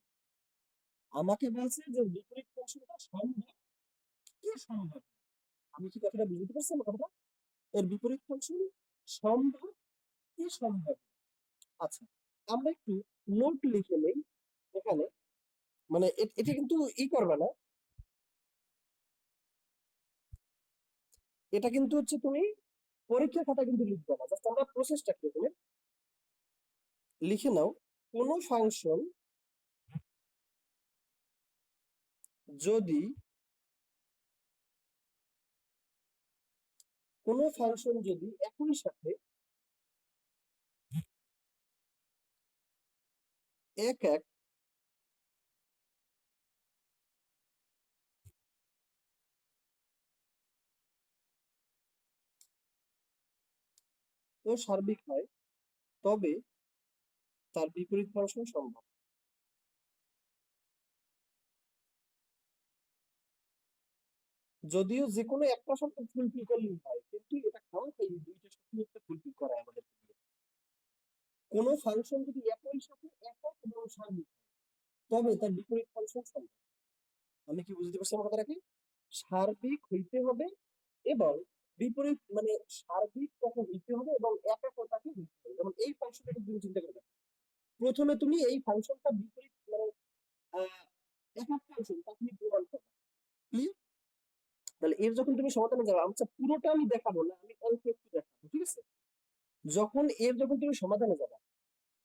আমাকে বলছে যে বিপরীত ফাংশনটা সম্ভব কি সম্ভব। আমি কি কথাটা বুঝতে পারছি আমার কথাটা? এর বিপরীত ফাংশন সম্ভব কি সম্ভব। আচ্ছা, আমরা একটু নোট লিখে নেই এখানে। মানে এটা কিন্তু ই করবে না, এটা কিন্তু হচ্ছে তুমি পরীক্ষার খাতা কিন্তু লিখবে না, জাস্ট আমরা প্রসেসটা একটু তুমি লিখে নাও। কোনো ফাংশন যদি, কোনো ফাংশন যদি একই সাথে এক এক ও সার্বিক হয়, তবে তার বিপরীত ফাংশন সম্ভব। যদিও যে কোনো একটা শর্ত ফুলফিল করলেই হয়, কিন্তু এটা খাওয়া খাই দুইটা শর্ত ফুলফিল করায় আমাদের। কোনো ফাংশন যদি একই সাথে একক এবং সার্বিক, তবে তার বিপরীত ফাংশন সম্ভব। আমি কি বুঝতে পারছি আমার কথাটা কি? সার্বিক হইতে হবে এবং বিপরীত, মানে সার্বিক তাকে হইতে হবে এবং একক তাকে হইতে হবে। যেমন এই ফাংশনটা তুমি চিন্তা করে দেখো, প্রথমে তুমি এই ফাংশনটা বিপরীত, মানে একক ফাংশন তা তুমি প্রমাণ করো। ক্লিয়ার? তাহলে এর যখন তুমি সমাধানে যাবে, আচ্ছা পুরোটা আমি দেখাবো না, আমি অল্প একটু দেখাবো, ঠিক আছে? যখন তুমি সমাধানে যাবে,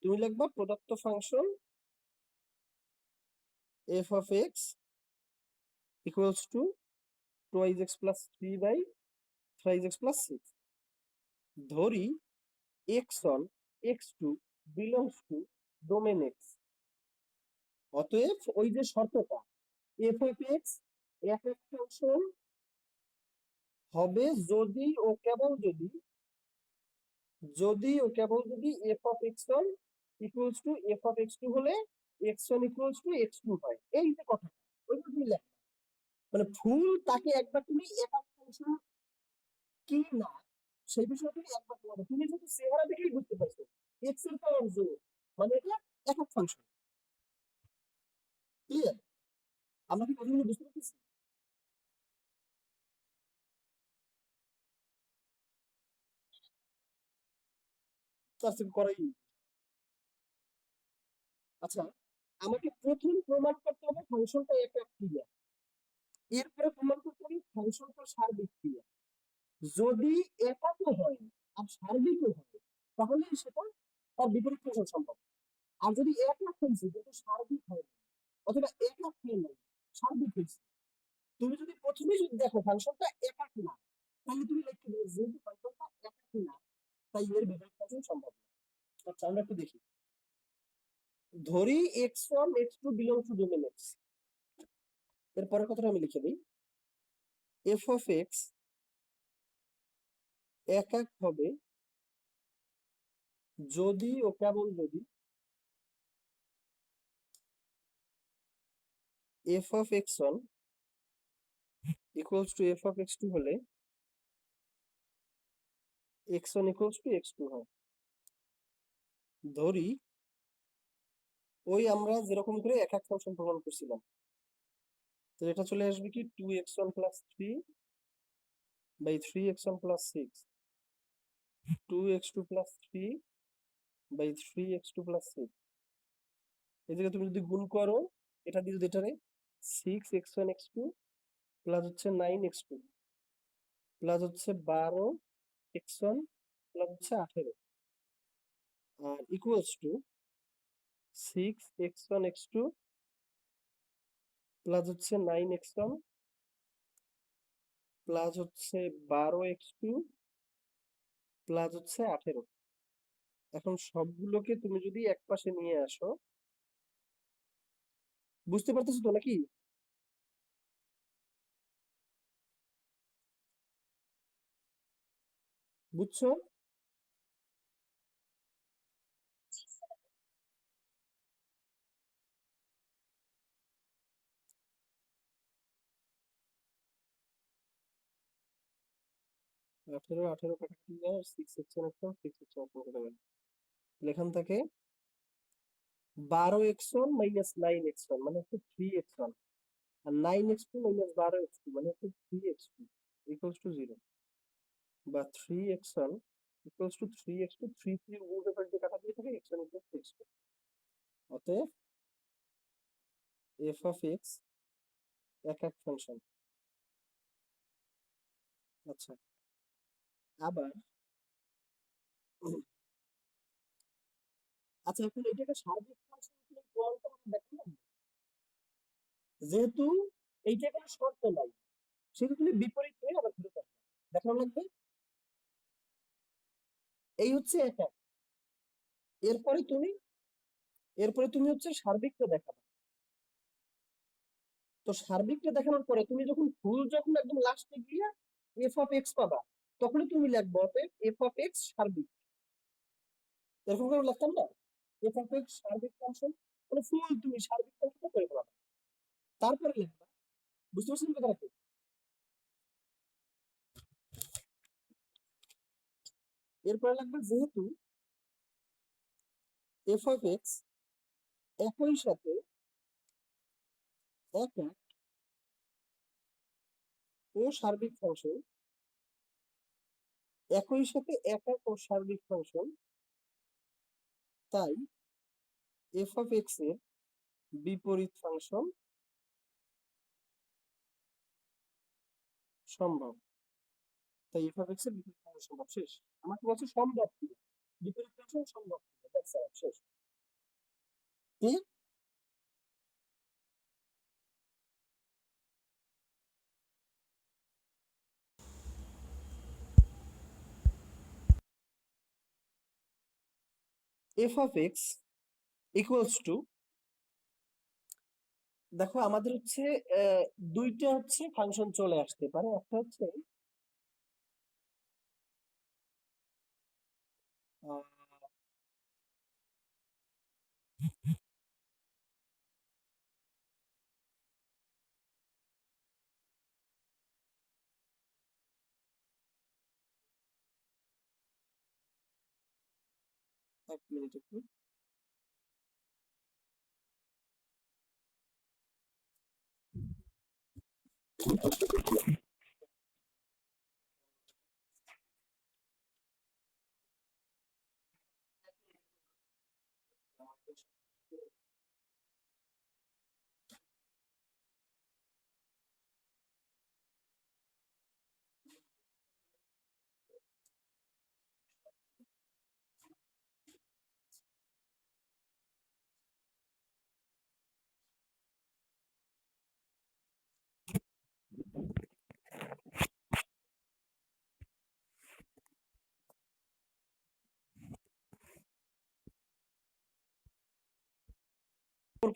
তুমি লিখবা প্রদত্ত function f of x equals to 2x plus 3 by 5x plus 6। ধরি x1 x2 belongs to domain x. অতএব ওই যে শর্তটা, এফ অফ এক্স একক ফাংশন হবে যদি ও কেবল যদি, f of x one equals to f of x two হলে x one equals to x two হয়। এই যে কথা, ওইটা তুমি লেখো। মানে ফুল তাকে একবার তুমি একক ফাংশন কি না সেই বিষয়টা একবার তোমাকে তুমি যেহেতু চেহারা দেখেই বুঝতে পারছো এক্স এর পাওয়ার জোর মানে এটা একক ফাংশন। ক্লিয়ার? আমরা কি কথাগুলো বুঝতে পারতেছি? তার থেকে করাই। আচ্ছা, আমাকে প্রথম প্রমাণ করতে হবে ফাংশনটা একক ক্রিয়া, এরপরে প্রমাণ করতে হবে ফাংশনটা সার্বিক ক্রিয়া। যদি এককও হয় আর সার্বিকও হয় তাহলে সেটা তার বিপরীত ফাংশন সম্ভব। আর যদি একক হয়েছে কিন্তু সার্বিক হয় না, অথবা একক হয় নাই সার্বিক হয়েছে, তুমি যদি প্রথমেই যদি দেখো ফাংশনটা একক না, তাহলে তুমি লিখতে দেবে যেহেতু ফাংশনটা একক না তাই এর বিপরীত ফাংশন সম্ভব না। আচ্ছা আমরা একটু দেখি। ধরি x1 x2 belong to domain x, এরপরের কথাটা আমি লিখে দিই। এফ অফ এক্স একক হবে যদি ও কেবল যদি f of x one equals to f of x two হলে x one equals to x two হয়। ধরি ওই আমরা যেরকম করে এক এক ফাংশন প্রমাণ করছিলাম, তো এটা চলে আসবে কি 2x1 plus 3 by 3x1 plus 6, 2x2 plus 3 by 3x2 plus 6। এদিকে তুমি যদি গুণ করো এটা দিয়ে যদি এটারে 6x1 x2 প্লাস হচ্ছে 9x2 প্লাস হচ্ছে 12x1 প্লাস হচ্ছে 18 আর equals to 6x1 x2 plus হচ্ছে 9x1 প্লাস হচ্ছে 12x2 প্লাস হচ্ছে 18। এখন সবগুলোকে তুমি যদি এক পাশে নিয়ে আসো, বুঝতে পারতেছো তো নাকি? বুঝছো? 18 কাটাকাটি যায়, 6x1 কেটে গেল। এখান থেকে 12x1 মাইনাস 9x1 মানে হচ্ছে 3x1, আর 9x2 মাইনাস 12x2 মানে হচ্ছে 3x2 ইকুয়ালস টু 0, বা 3x1 ইকুয়ালস টু 3x2, 3 3 উভয় ব্যাপার দিয়ে কাটা দিয়ে থাকে x1 ইকুয়ালস টু x2। অতএব f অফ x এক এক ফাংশন। আচ্ছা, আবার আচ্ছা এখন এটাকে সার্বিক ফাংশন প্রমাণ করা দেখো। যেহেতু এইটা কোনো শর্ত নাই, সেটা তুমি বিপরীত হয়ে আবার ফেরত আসবে, দেখানো লাগবে। এই হচ্ছে একক। এরপরে তুমি হচ্ছে সার্বিকটা দেখাবে। তো সার্বিকটা দেখানোর পরে তুমি যখন ফুল যখন একদম লাস্টে গিয়ে এফ অফ এক্স পাবা, তখনই তুমি লিখবো অতএব এফ অফ এক্স সার্বিক। এরকম করে লিখতাম না, এফ অফ এক্স সার্বিক ফাংশন, মানে ফুল তুমি সার্বিক ফাংশনটা করে ফেলাবে, তারপরে লিখবা। বুঝতে পারছেন কথাটা কি? এরপরে লাগবে যেহেতু এফ অফ এক্স একই সাথে একক ও সার্বিক ফাংশন, একই সাথে একক ও সার্বিক ফাংশন, তাই এফ অফ এক্স এর বিপরীত ফাংশন সম্ভব। তাই এফ অফ এক্স এর বিপরীত ফাংশন সম্ভব। শেষ। আমাকে বলছে সম্ভব কি, বিপরীত ফাংশন সম্ভব কি, দ্যাটস অল, শেষ। কি? F of x equals two, দেখো আমাদের হচ্ছে দুইটা হচ্ছে ফাংশন চলে আসতে পারে। একটা হচ্ছে আহ, এক মিনিট একটু।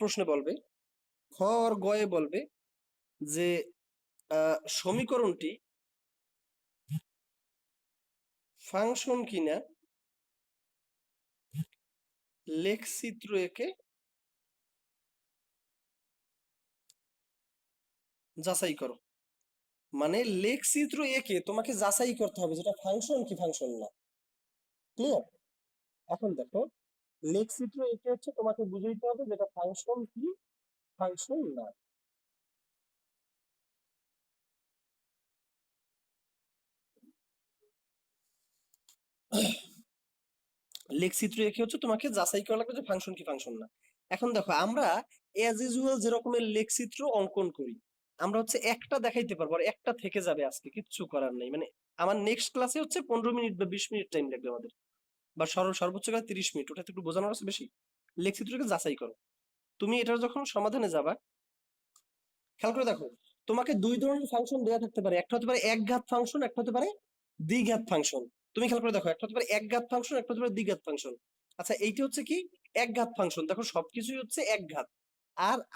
প্রশ্নে বলবে খ আর গয়ে বলবে যে সমীকরণটি ফাংশন কিনা লেখচিত্র একে যাচাই করো। মানে লেখচিত্র একে তোমাকে যাচাই করতে হবে যেটা ফাংশন কি ফাংশন না। ক্লিয়ার? এখন দেখো, লেখচিত্র একে হচ্ছে তোমাকে বুঝাইতে হবে যেটা ফাংশন কি ফাংশন না। লেখচিত্র একে হচ্ছে তোমাকে যাচাই করা লাগবে যে ফাংশন কি ফাংশন না। এখন দেখো, আমরা এজ ইউজুয়াল যেরকমের লেখচিত্র অঙ্কন করি, আমরা হচ্ছে একটা দেখাইতে পারবো আর একটা থেকে যাবে, আজকে কিচ্ছু করার নেই। মানে আমার নেক্সট ক্লাসে হচ্ছে 15 মিনিট বা 20 মিনিট টাইম লাগবে আমাদের, বা সর্বোচ্চ কাল 30 মিনিট, ওটাতে একটু বোঝানোর আছে বেশি। লেখচিত্রকে যাচাই করো। তুমি এটার যখন সমাধানে যাবা, খেয়াল করে দেখো, তোমাকে দুই ধরনের ফাংশন দেওয়া থাকতে পারে, একটা হতে পারে একঘাত ফাংশন, একটা হতে পারে দ্বিঘাত ফাংশন। তুমি খেয়াল করে দেখো, একটা হতে পারে একঘাত ফাংশন, একটা হতে পারে দ্বিঘাত ফাংশন। আচ্ছা, এইটা হচ্ছে কি একঘাত ফাংশন, দেখো সবকিছুই হচ্ছে একঘাত।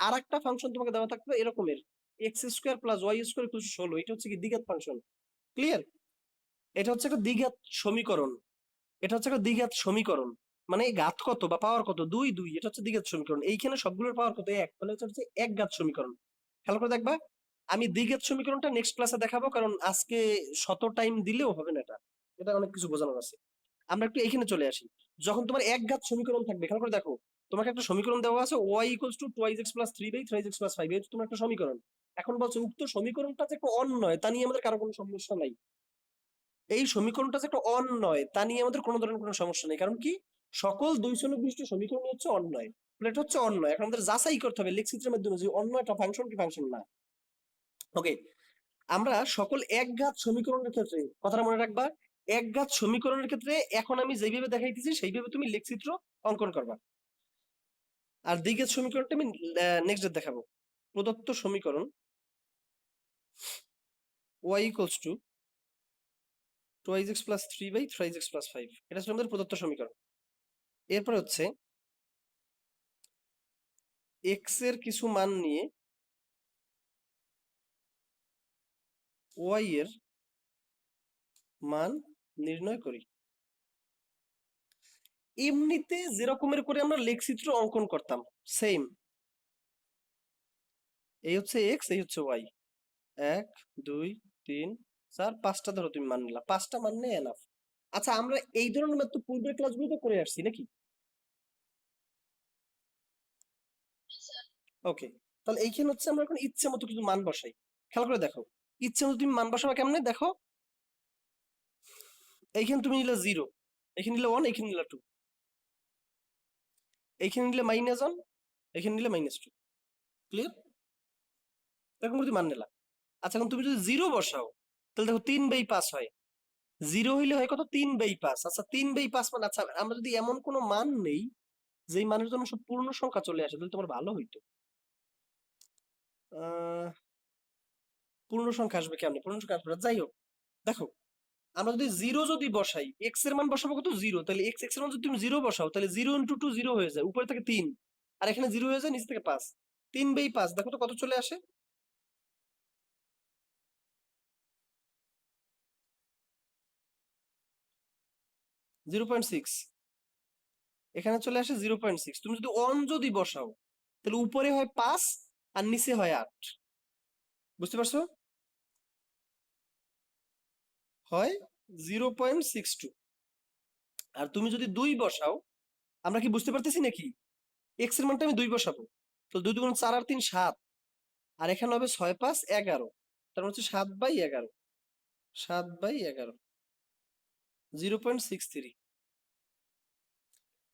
আর একটা ফাংশন তোমাকে দেওয়া থাকবে এরকমের, x square plus y square equal to 16, এটা হচ্ছে কি দ্বিঘাত ফাংশন। ক্লিয়ার? এটা হচ্ছে একটা দ্বিঘাত সমীকরণ। এটা হচ্ছে একটা দ্বিঘাত সমীকরণ, মানে ঘাত কত বা পাওয়ার কত, দুই দুই, এটা হচ্ছে দ্বিঘাত সমীকরণ। এইখানে সবগুলোর পাওয়ার কত, এক, তাহলে হচ্ছে একঘাত সমীকরণ। খেয়াল করে দেখবা, আমি দ্বিঘাত সমীকরণটা নেক্সট ক্লাসে দেখাবো, কারণ আজকে শত টাইম দিলেও হবে না, এটা এটা অনেক কিছু বোঝানোর আছে। আমরা একটু এখানে চলে আসি। যখন তোমার একঘাত সমীকরণ থাকবে, খেয়াল করে দেখো, তোমাকে একটা সমীকরণ দেওয়া আছে y equals to 2x plus 3x plus 5, এটা তোমার একটা সমীকরণ। এখন বলছো উক্ত সমীকরণটা যে একটা অন্যয়, তা নিয়ে আমাদের কারো কোনো সমস্যা নাই। এই সমীকরণটা যে একটা অন্যয়, তা নিয়ে আমাদের কোনো ধরনের কোনো সমস্যা নেই। কারণ কি, সকল 290 সমীকরণ হচ্ছে অন্যয়। এটা হচ্ছে অন্যয়। এখন আমাদের যাচাই করতে হবে লেখচিত্রের মাধ্যমে যে অন্যয়টা ফাংশন কি ফাংশন না। ওকে, আমরা সকল একঘাত সমীকরণের ক্ষেত্রে কথাটা মনে রাখবা, একঘাত সমীকরণের ক্ষেত্রে এখন আমি যেভাবে দেখাইতেছি সেইভাবে তুমি লেখচিত্র অঙ্কন করবা। আর দ্বিঘাত সমীকরণটা আমি নেক্সট দেখাবো। প্রদত্ত সমীকরণ y equals to 2x plus 3x plus 5, এটা হচ্ছে আমাদের প্রদত্ত সমীকরণ। এরপর হচ্ছে x এর কিছু মান নিয়ে y এর মান নির্ণয় করি। এমনিতে যেরকমের করে আমরা লেখচিত্র অঙ্কন করতাম, সেম। এই হচ্ছে x, এই হচ্ছে y, 1 2 3 4 5টা ধরো তুমি মান নিলা, 5টা মান নেই এনাফ। আচ্ছা, আমরা এই ধরনের ম্যাথ তো পূর্বের ক্লাসগুলোতে করে আসছি নাকি? ওকে, তাহলে এইখানে হচ্ছে আমরা এখন ইচ্ছে মতো কিছু মান বসাই। খেয়াল করে দেখো, ইচ্ছে মতো তুমি মান বসাবা কেমনে দেখো। এইখানে তুমি নিলে 0, এখানে নিলে 1, এখানে নিলে 2, এইখানে নিলে -1, এখানে নিলে -2। ক্লিয়ার? এরকম করে তুমি মান নিলা। আচ্ছা, এখন তুমি যদি 0 বসাও, তাহলে দেখো 3/5 হয়। 0 হইলে হয় কত, 3/5। আচ্ছা, 3/5 মানে, আচ্ছা আমরা যদি এমন কোনো মান নেই যেই মানের জন্য সব পূর্ণ সংখ্যা চলে আসে, তাহলে তোমার ভালো হইতো। আহ পূর্ণ সংখ্যা আসবে কেমনে, পূর্ণ সংখ্যা আসবে না। যাই হোক, দেখো, আমরা যদি 0 যদি বসাই, x এর মান বসাবো কত, 0, তাহলে x এর মান যদি তুমি 0 বসাও, তাহলে 0 ইনটু 2 0 হয়ে যায়, উপরে থেকে 3, আর এখানে 0 হয়ে যায়, নিচে থেকে 5। 3/5 দেখো তো কত চলে আসে। 0.6। এখানে চলে আসে 0.6। তুমি যদি 1 যদি বসাও, তাহলে উপরে হয় 5 আর নিচে হয় 8। বুঝতে পারছো? হয় 0.62। আর তুমি যদি 2 বসাও, আমরা কি বুঝতে পারতেছি নাকি? এক্স এর মানটা আমি 2 বসাবো, তো 2 2 4 আর 3 7, আর এখানে হবে 6 5 11, তার মানে হচ্ছে 7/11, 7/11, 0.63।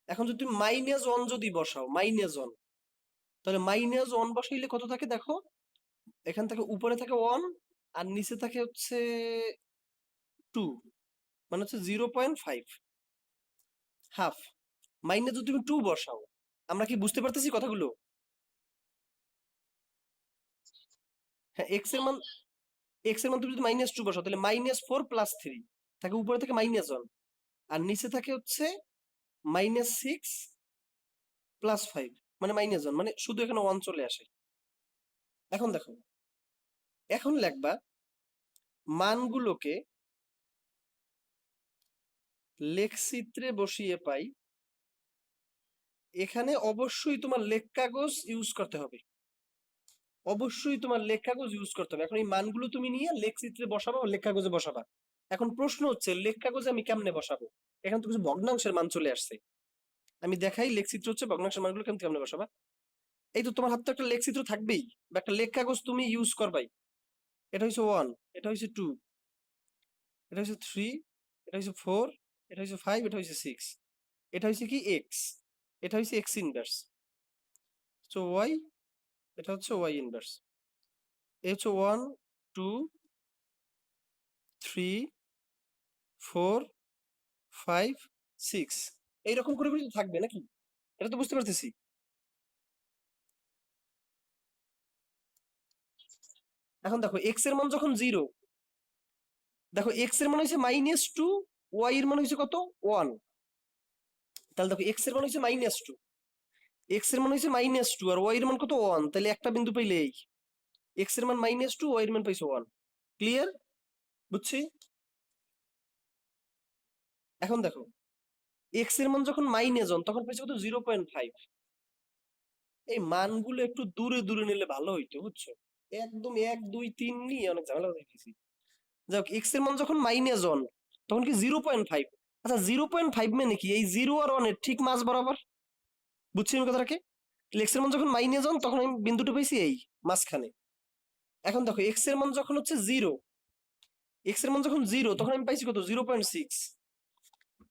এখন যদি তুমি -1 যদি বসাও, -1, তাহলে -1 বসাইলে কত থাকে দেখো, এখান থেকে উপরে থাকে 1 আর নিচে থাকে হচ্ছে 2, মানে হচ্ছে 0.5, হাফ। মাইনাস যদি তুমি 2 বসাও, আমরা কি বুঝতে পারতেছি কথাগুলো? হ্যাঁ, এক্স এর মান তুমি যদি -2 বসাও, তাহলে -4 + 3 থাকে, উপরে থাকে -1 আর নিচে থাকে হচ্ছে -6 + 5, মানে -1, মানে শুধু এখানে 1 চলে আসে। এখন দেখো, এখন লিখবা মানগুলোকে লেখচিত্রে বসিয়ে পাই। এখানে অবশ্যই তোমার লেখ কাগজ ইউজ করতে হবে, অবশ্যই তোমার লেখ কাগজ ইউজ করতে হবে। এখন এই মানগুলো তুমি নিয়ে লেখচিত্রে বসাবা বা লেখ কাগজে বসাবা। এখন প্রশ্ন হচ্ছে লেখ কাগজে আমি কেমনে বসাবো? এখানে তো কিছু ভগ্নাংশের মান চলে আসছে, আমি দেখাই লেখচিত্র হচ্ছে ভগ্নাংশের মানগুলো কেমনে কেমনে বসাবা। এই তো তোমার হাতে একটা লেখচিত্র থাকবেই বা একটা লেখ কাগজ তুমি ইউজ করবাই। এটা হচ্ছে 1, এটা হচ্ছে 2, এটা হচ্ছে 3, এটা হচ্ছে 4, এটা হচ্ছে 5, এটা হচ্ছে 6, এটা হচ্ছে কি এক্স, এটা হচ্ছে এক্স ইনভার্স, তো ওয়াই, এটা হচ্ছে ওয়াই ইনভার্স। এই হচ্ছে 1 2 3 4 5 6, এইরকম করে করে তো থাকবে নাকি? এটা তো বুঝতে পারতেছি। এখন দেখো এক্স এর মান যখন 0, দেখো এক্স এর মান হচ্ছে -2, ওয়াই এর মান হচ্ছে কত 1, তাহলে দেখো এক্স এর মান হচ্ছে -2, এক্স এর মান হচ্ছে -2 আর ওয়াই এর মান কত 1, তাহলে একটা বিন্দু পাইলে এই এক্স এর মান -2, ওয়াই এর মান পাইছো 1। ক্লিয়ার? বুঝছি। এখন দেখো এক্স এর মান যখন -1 তখন পাইছো কত 0.5। এই মানগুলো একটু দূরে দূরে নিলে ভালো হইতো, বুঝছো? একদম 1 2 3 নিয়ে অনেক ঝামেলা দেখেছি। যাক, এক্স এর মান যখন -1 তখন কি 0.5। আচ্ছা, 0.5 মানে কি এই 0 আর 1 এর ঠিক মাঝ বরাবর? বুঝছি আমি কথাটাকে। এক্স এর মান যখন -1 তখন আমি বিন্দুটা পেয়েছি এই মাঝখানে। এখন দেখো এক্স এর মান যখন হচ্ছে 0, এক্স এর মান যখন 0 তখন আমি পাইছি কত 0.6।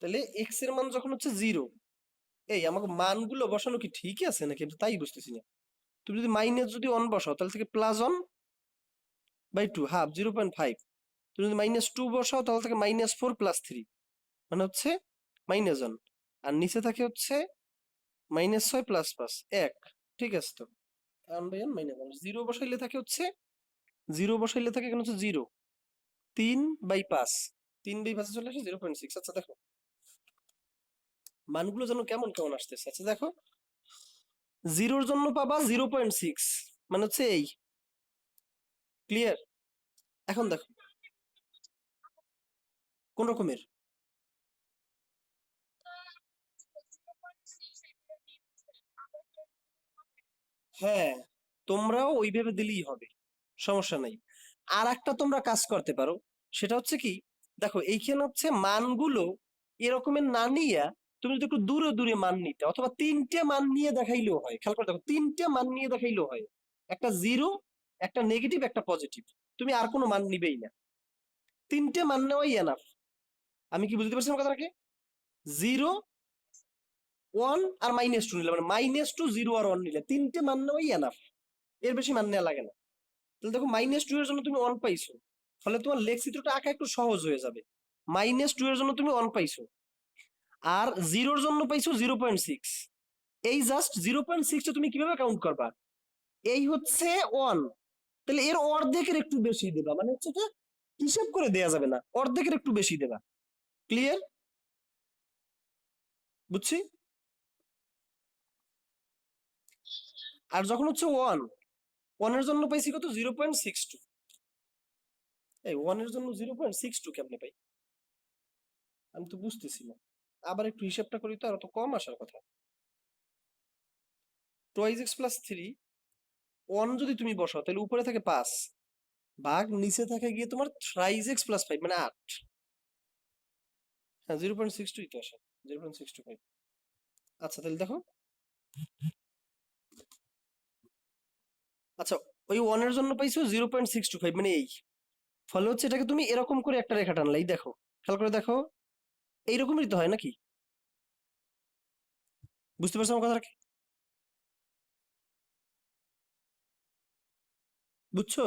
তাহলে এক্স এর মান যখন হচ্ছে 0, এই আমাকে মানগুলো বসানো কি ঠিক আছে নাকি, আমি তো তাই বুঝতেছি না। তুমি যদি -1 বসাও তাহলে থেকে +1/2, হাফ, 0.5। তুমি যদি -2 বসাও তাহলে থেকে -4 + 3, মানে হচ্ছে -1, আর নিচে থাকে হচ্ছে -6 + 5, 1। ঠিক আছে, তো 1/n -1, 0 বসাইলে থাকে হচ্ছে 0 বসাইলে থাকে এখানে হচ্ছে 0, 3/5, 3/5 চলে আসে 0.6। আচ্ছা দেখো মানগুলো যেন কেমন কেমন আসতেছে। আচ্ছা দেখো, 0-র জন্য পাবা 0.6, মানে হচ্ছে এই। ক্লিয়ার? এখন দেখো কোন রকমের, হ্যাঁ তোমরাও ওইভাবে দিলেই হবে, সমস্যা নাই। আর একটা তোমরা কাজ করতে পারো, সেটা হচ্ছে কি, দেখো এইখানে হচ্ছে মানগুলো এরকমের না নিয়ে তুমি যদি একটু দূরে দূরে মান নিতে, অথবা 3টে মান নিয়ে দেখাইলেও হয়। খেয়াল করে দেখো 3টে মান নিয়ে দেখাইলেও হয়, একটা 0, একটা নেগেটিভ, একটা পজিটিভ, তুমি আর কোনো মান নিবেই না, 3টে মান নেওয়াই এনাফ। আমি কি বুঝতে পারছি আমার কথাটাকে? 0 1 আর -2 নিলে, মানে -2 0 আর 1 নিলে 3টে মান নেওয়াই এনাফ, এর বেশি মান নেওয়া লাগে না। তাহলে দেখো -2 এর জন্য তুমি 1 পাইছো, ফলে তোমার লেখ চিত্রটা আঁকা একটু সহজ হয়ে যাবে। -2 এর জন্য তুমি 1 পাইছো, আর 0-র জন্য পাইছো 0.6। এই জাস্ট 0.6টা তুমি কিভাবে কাউন্ট করবা? এই হচ্ছে 1, তাহলে এর অর্ধেকের একটু বেশি দেবা, মানে হচ্ছে কি হিসাব করে দেয়া যাবে না, অর্ধেকের একটু বেশি দেবা। ক্লিয়ার? বুঝছি। আর যখন হচ্ছে 1 এর জন্য পাইছি কত 0.62। এই 1 এর জন্য 0.62 কেমনে পাই? আমি তো বুঝতেছি না। আবার একটু হিসাবটা করি, তো আর তো কম আসার কথা। 2x + 3, 1 যদি তুমি বসাও তাহলে উপরে থাকে 5, ভাগ নিচে থাকে গিয়ে তোমার 3x + 5, মানে 8। হ্যাঁ, 0.62 তো আসে, 0.625। আচ্ছা তাহলে দেখো, আচ্ছা ওই 1 এর জন্য পাইছো 0.625, মানে এই, ফলে হচ্ছে এটাকে তুমি এরকম করে একটা রেখা টানলাই, দেখো খেয়াল করে দেখো, এইরকমই তো হয় নাকি? বুঝতে পারছো আমার কথা? বুঝছো?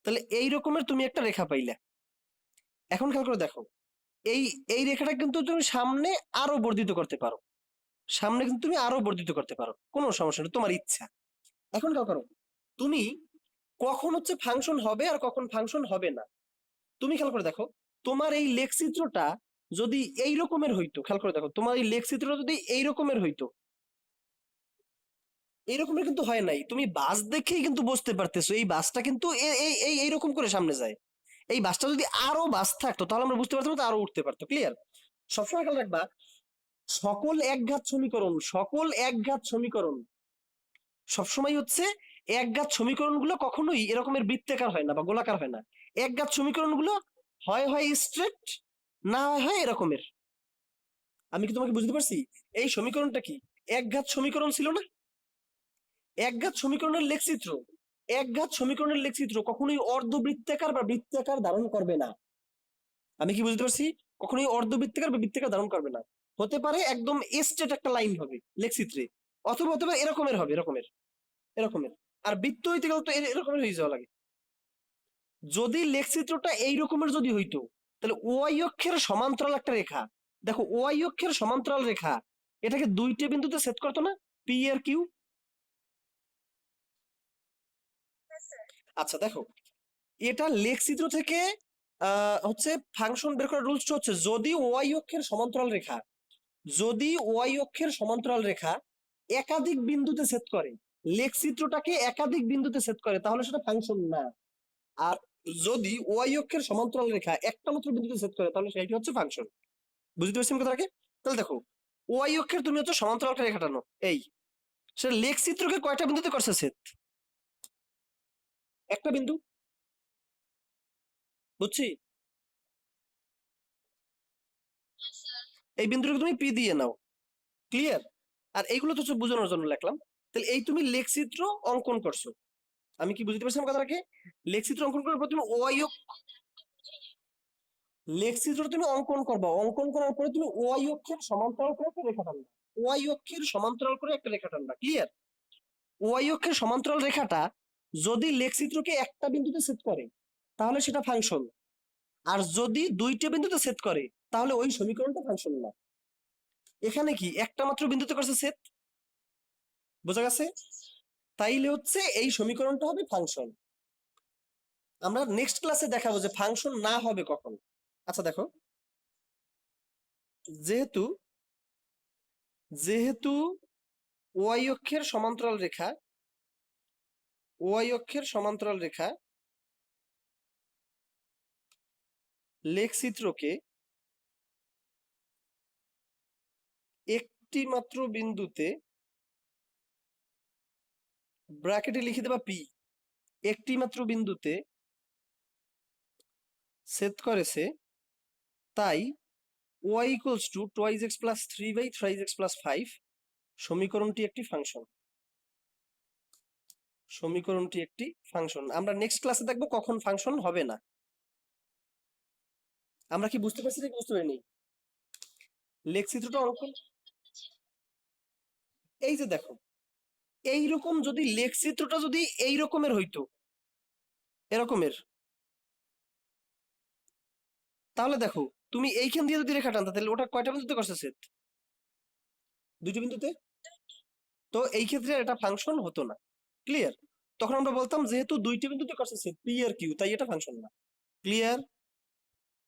তাহলে এই রকমের তুমি একটা রেখা পাইলে, এখন খেয়াল করে দেখো, এই এই রেখাটা কিন্তু তুমি সামনে আরো বর্ধিত করতে পারো, সামনে কিন্তু তুমি আরো বর্ধিত করতে পারো, কোনো সমস্যা নেই, তোমার ইচ্ছা। এখন খেয়াল করো, তুমি কখন হচ্ছে ফাংশন হবে আর কখন ফাংশন হবে না, তুমি খেয়াল করে দেখো, তোমার এই লেখচিত্রটা যদি এই রকমের হইতো, খেয়াল করে দেখো, তোমার এই লেখচিত্রটা যদি এই রকমের হইতো, এইরকমের কিন্তু হয় নাই, তুমি বাস দেখেই কিন্তু বুঝতে পারতেছো এই বাসটা কিন্তু এইরকম করে সামনে যায়। এই বাসটা যদি আরো বাস থাকতো তাহলে আমরা বুঝতে পারতাম, তো আরো উঠতে পারতো। ক্লিয়ার? সবসময় খেয়াল রাখবা, সকল একঘাত সমীকরণ সবসময় হচ্ছে, একঘাত সমীকরণ গুলো কখনোই এরকমের বৃত্তাকার হয় না বা গোলাকার হয় না। একঘাত সমীকরণ গুলো হয় হয় স্ট্রেট, না হয় হয় এরকমের। আমি কি তোমাকে বুঝতে পারছি? এই সমীকরণটা কি একঘাত সমীকরণ ছিল না? একঘাত সমীকরণের লেখচিত্র, একঘাত সমীকরণের লেখচিত্র কখনোই অর্ধবৃত্তাকার বা বৃত্তাকার ধারণ করবে না। আমি কি বুঝতে পারছি? কখনোই অর্ধবৃত্তাকার বা বৃত্তাকার ধারণ করবে না। হতে পারে একদম স্ট্রেট একটা লাইন হবে লেখচিত্রে, অথবা হতে পারে এরকমের হবে, এরকমের, এরকমের। আর বৃত্ত হইতে গেলে তো এরকমের হয়ে যাওয়া লাগে। যদি লেখচিত্রটা এই রকমের যদি হইতো, তাহলে ওয়াই অক্ষের সমান্তরাল একটা রেখা, দেখো ওয়াই অক্ষের সমান্তরাল রেখা এটাকে দুইটা বিন্দুতে সেট করতো না, পি আর কিউ। আচ্ছা দেখো, এটা লেখচিত্র থেকে হচ্ছে ফাংশন বের করার রুলসটা হচ্ছে, যদি ওয়াই অক্ষের সমান্তরাল রেখা, যদি ওয়াই অক্ষের সমান্তরাল রেখা একাধিক বিন্দুতে ছেদ করে, লেখচিত্রটাকে একাধিক বিন্দুতে ছেদ করে, তাহলে সেটা ফাংশন না। আর যদি ওয়াই অক্ষের সমান্তরাল রেখা একটা মাত্র বিন্দুতে ছেদ করে, তাহলে সেটি হচ্ছে ফাংশন। বুঝতে পারছি আমি কথাটাকে? তাহলে দেখো, ওয়াই অক্ষের তুমি হচ্ছে সমান্তরাল একটা রেখা টানো, এই, সেটা লেখচিত্রকে কয়টা বিন্দুতে করছে ছেদ? একটা বিন্দু। বুঝছি? এই বিন্দুটাকে তুমি পি দিয়ে নাও। ক্লিয়ার? আর এইগুলো তো বোঝানোর জন্য লিখলাম। তাহলে এই তুমি লেখচিত্র অঙ্কন করছো, আমি কি বুঝতে পারছি আমার কথাটাকে? লেখচিত্র অঙ্কন করার পর তুমি ওয়াই, লেখচিত্র তুমি অঙ্কন করবা, অঙ্কন করার পরে তুমি ওয়াই অক্ষের সমান্তরাল করে একটা রেখা টানবা, ওয়াই অক্ষের সমান্তরাল করে একটা রেখা টানবা। ক্লিয়ার? ওয়াই অক্ষের সমান্তরাল রেখাটা যদি লেখচিত্রকে একটা বিন্দুতে ছেদ করে, তাহলে সেটা ফাংশন। আর যদি দুইটা বিন্দুতে ছেদ করে, তাহলে ওই সমীকরণটা ফাংশন না। এখানে কি একটা মাত্র বিন্দুতে করছে ছেদ? বোঝা গেছে? তাইলে হচ্ছে এই সমীকরণটা হবে ফাংশন। আমরা নেক্সট ক্লাসে দেখাবো যে ফাংশন না হবে কখন। আচ্ছা দেখো, যেহেতু যেহেতু ওয়াই অক্ষের সমান্তরাল রেখা, ওয়াই অক্ষের সমান্তরাল রেখা লেখচিত্রকে একটি মাত্র বিন্দুতে, ব্র্যাকেটে লিখে দেবা পি, একটি মাত্র বিন্দুতে ছেদ করেছে, তাই y equals to twice x plus 3/3x+5, সমীকরণটি একটি ফাংশন। সমীকরণটি একটি ফাংশন। আমরা নেক্সট ক্লাসে দেখবো কখন ফাংশন হবে না। আমরা কি বুঝতে পারছি নাকি বুঝতে পারিনি? লেখচিত্রটা অঙ্কন, এই যে দেখো, এইরকম যদি লেখচিত্রটা যদি এই রকমের হইতো, এরকমের, তাহলে দেখো তুমি এইখান দিয়ে যদি রেখা টানতা, তাহলে ওটা কয়টা বিন্দুতে করছে ছেদ? দুইটা বিন্দুতে। তো এই ক্ষেত্রে এটা ফাংশন হতো না। ক্লিয়ার? তখন আমরা বলতাম যেহেতু দুইটা বিন্দুতে করছে ছেদ, পি আর কিউ, তাই এটা ফাংশন না। ক্লিয়ার?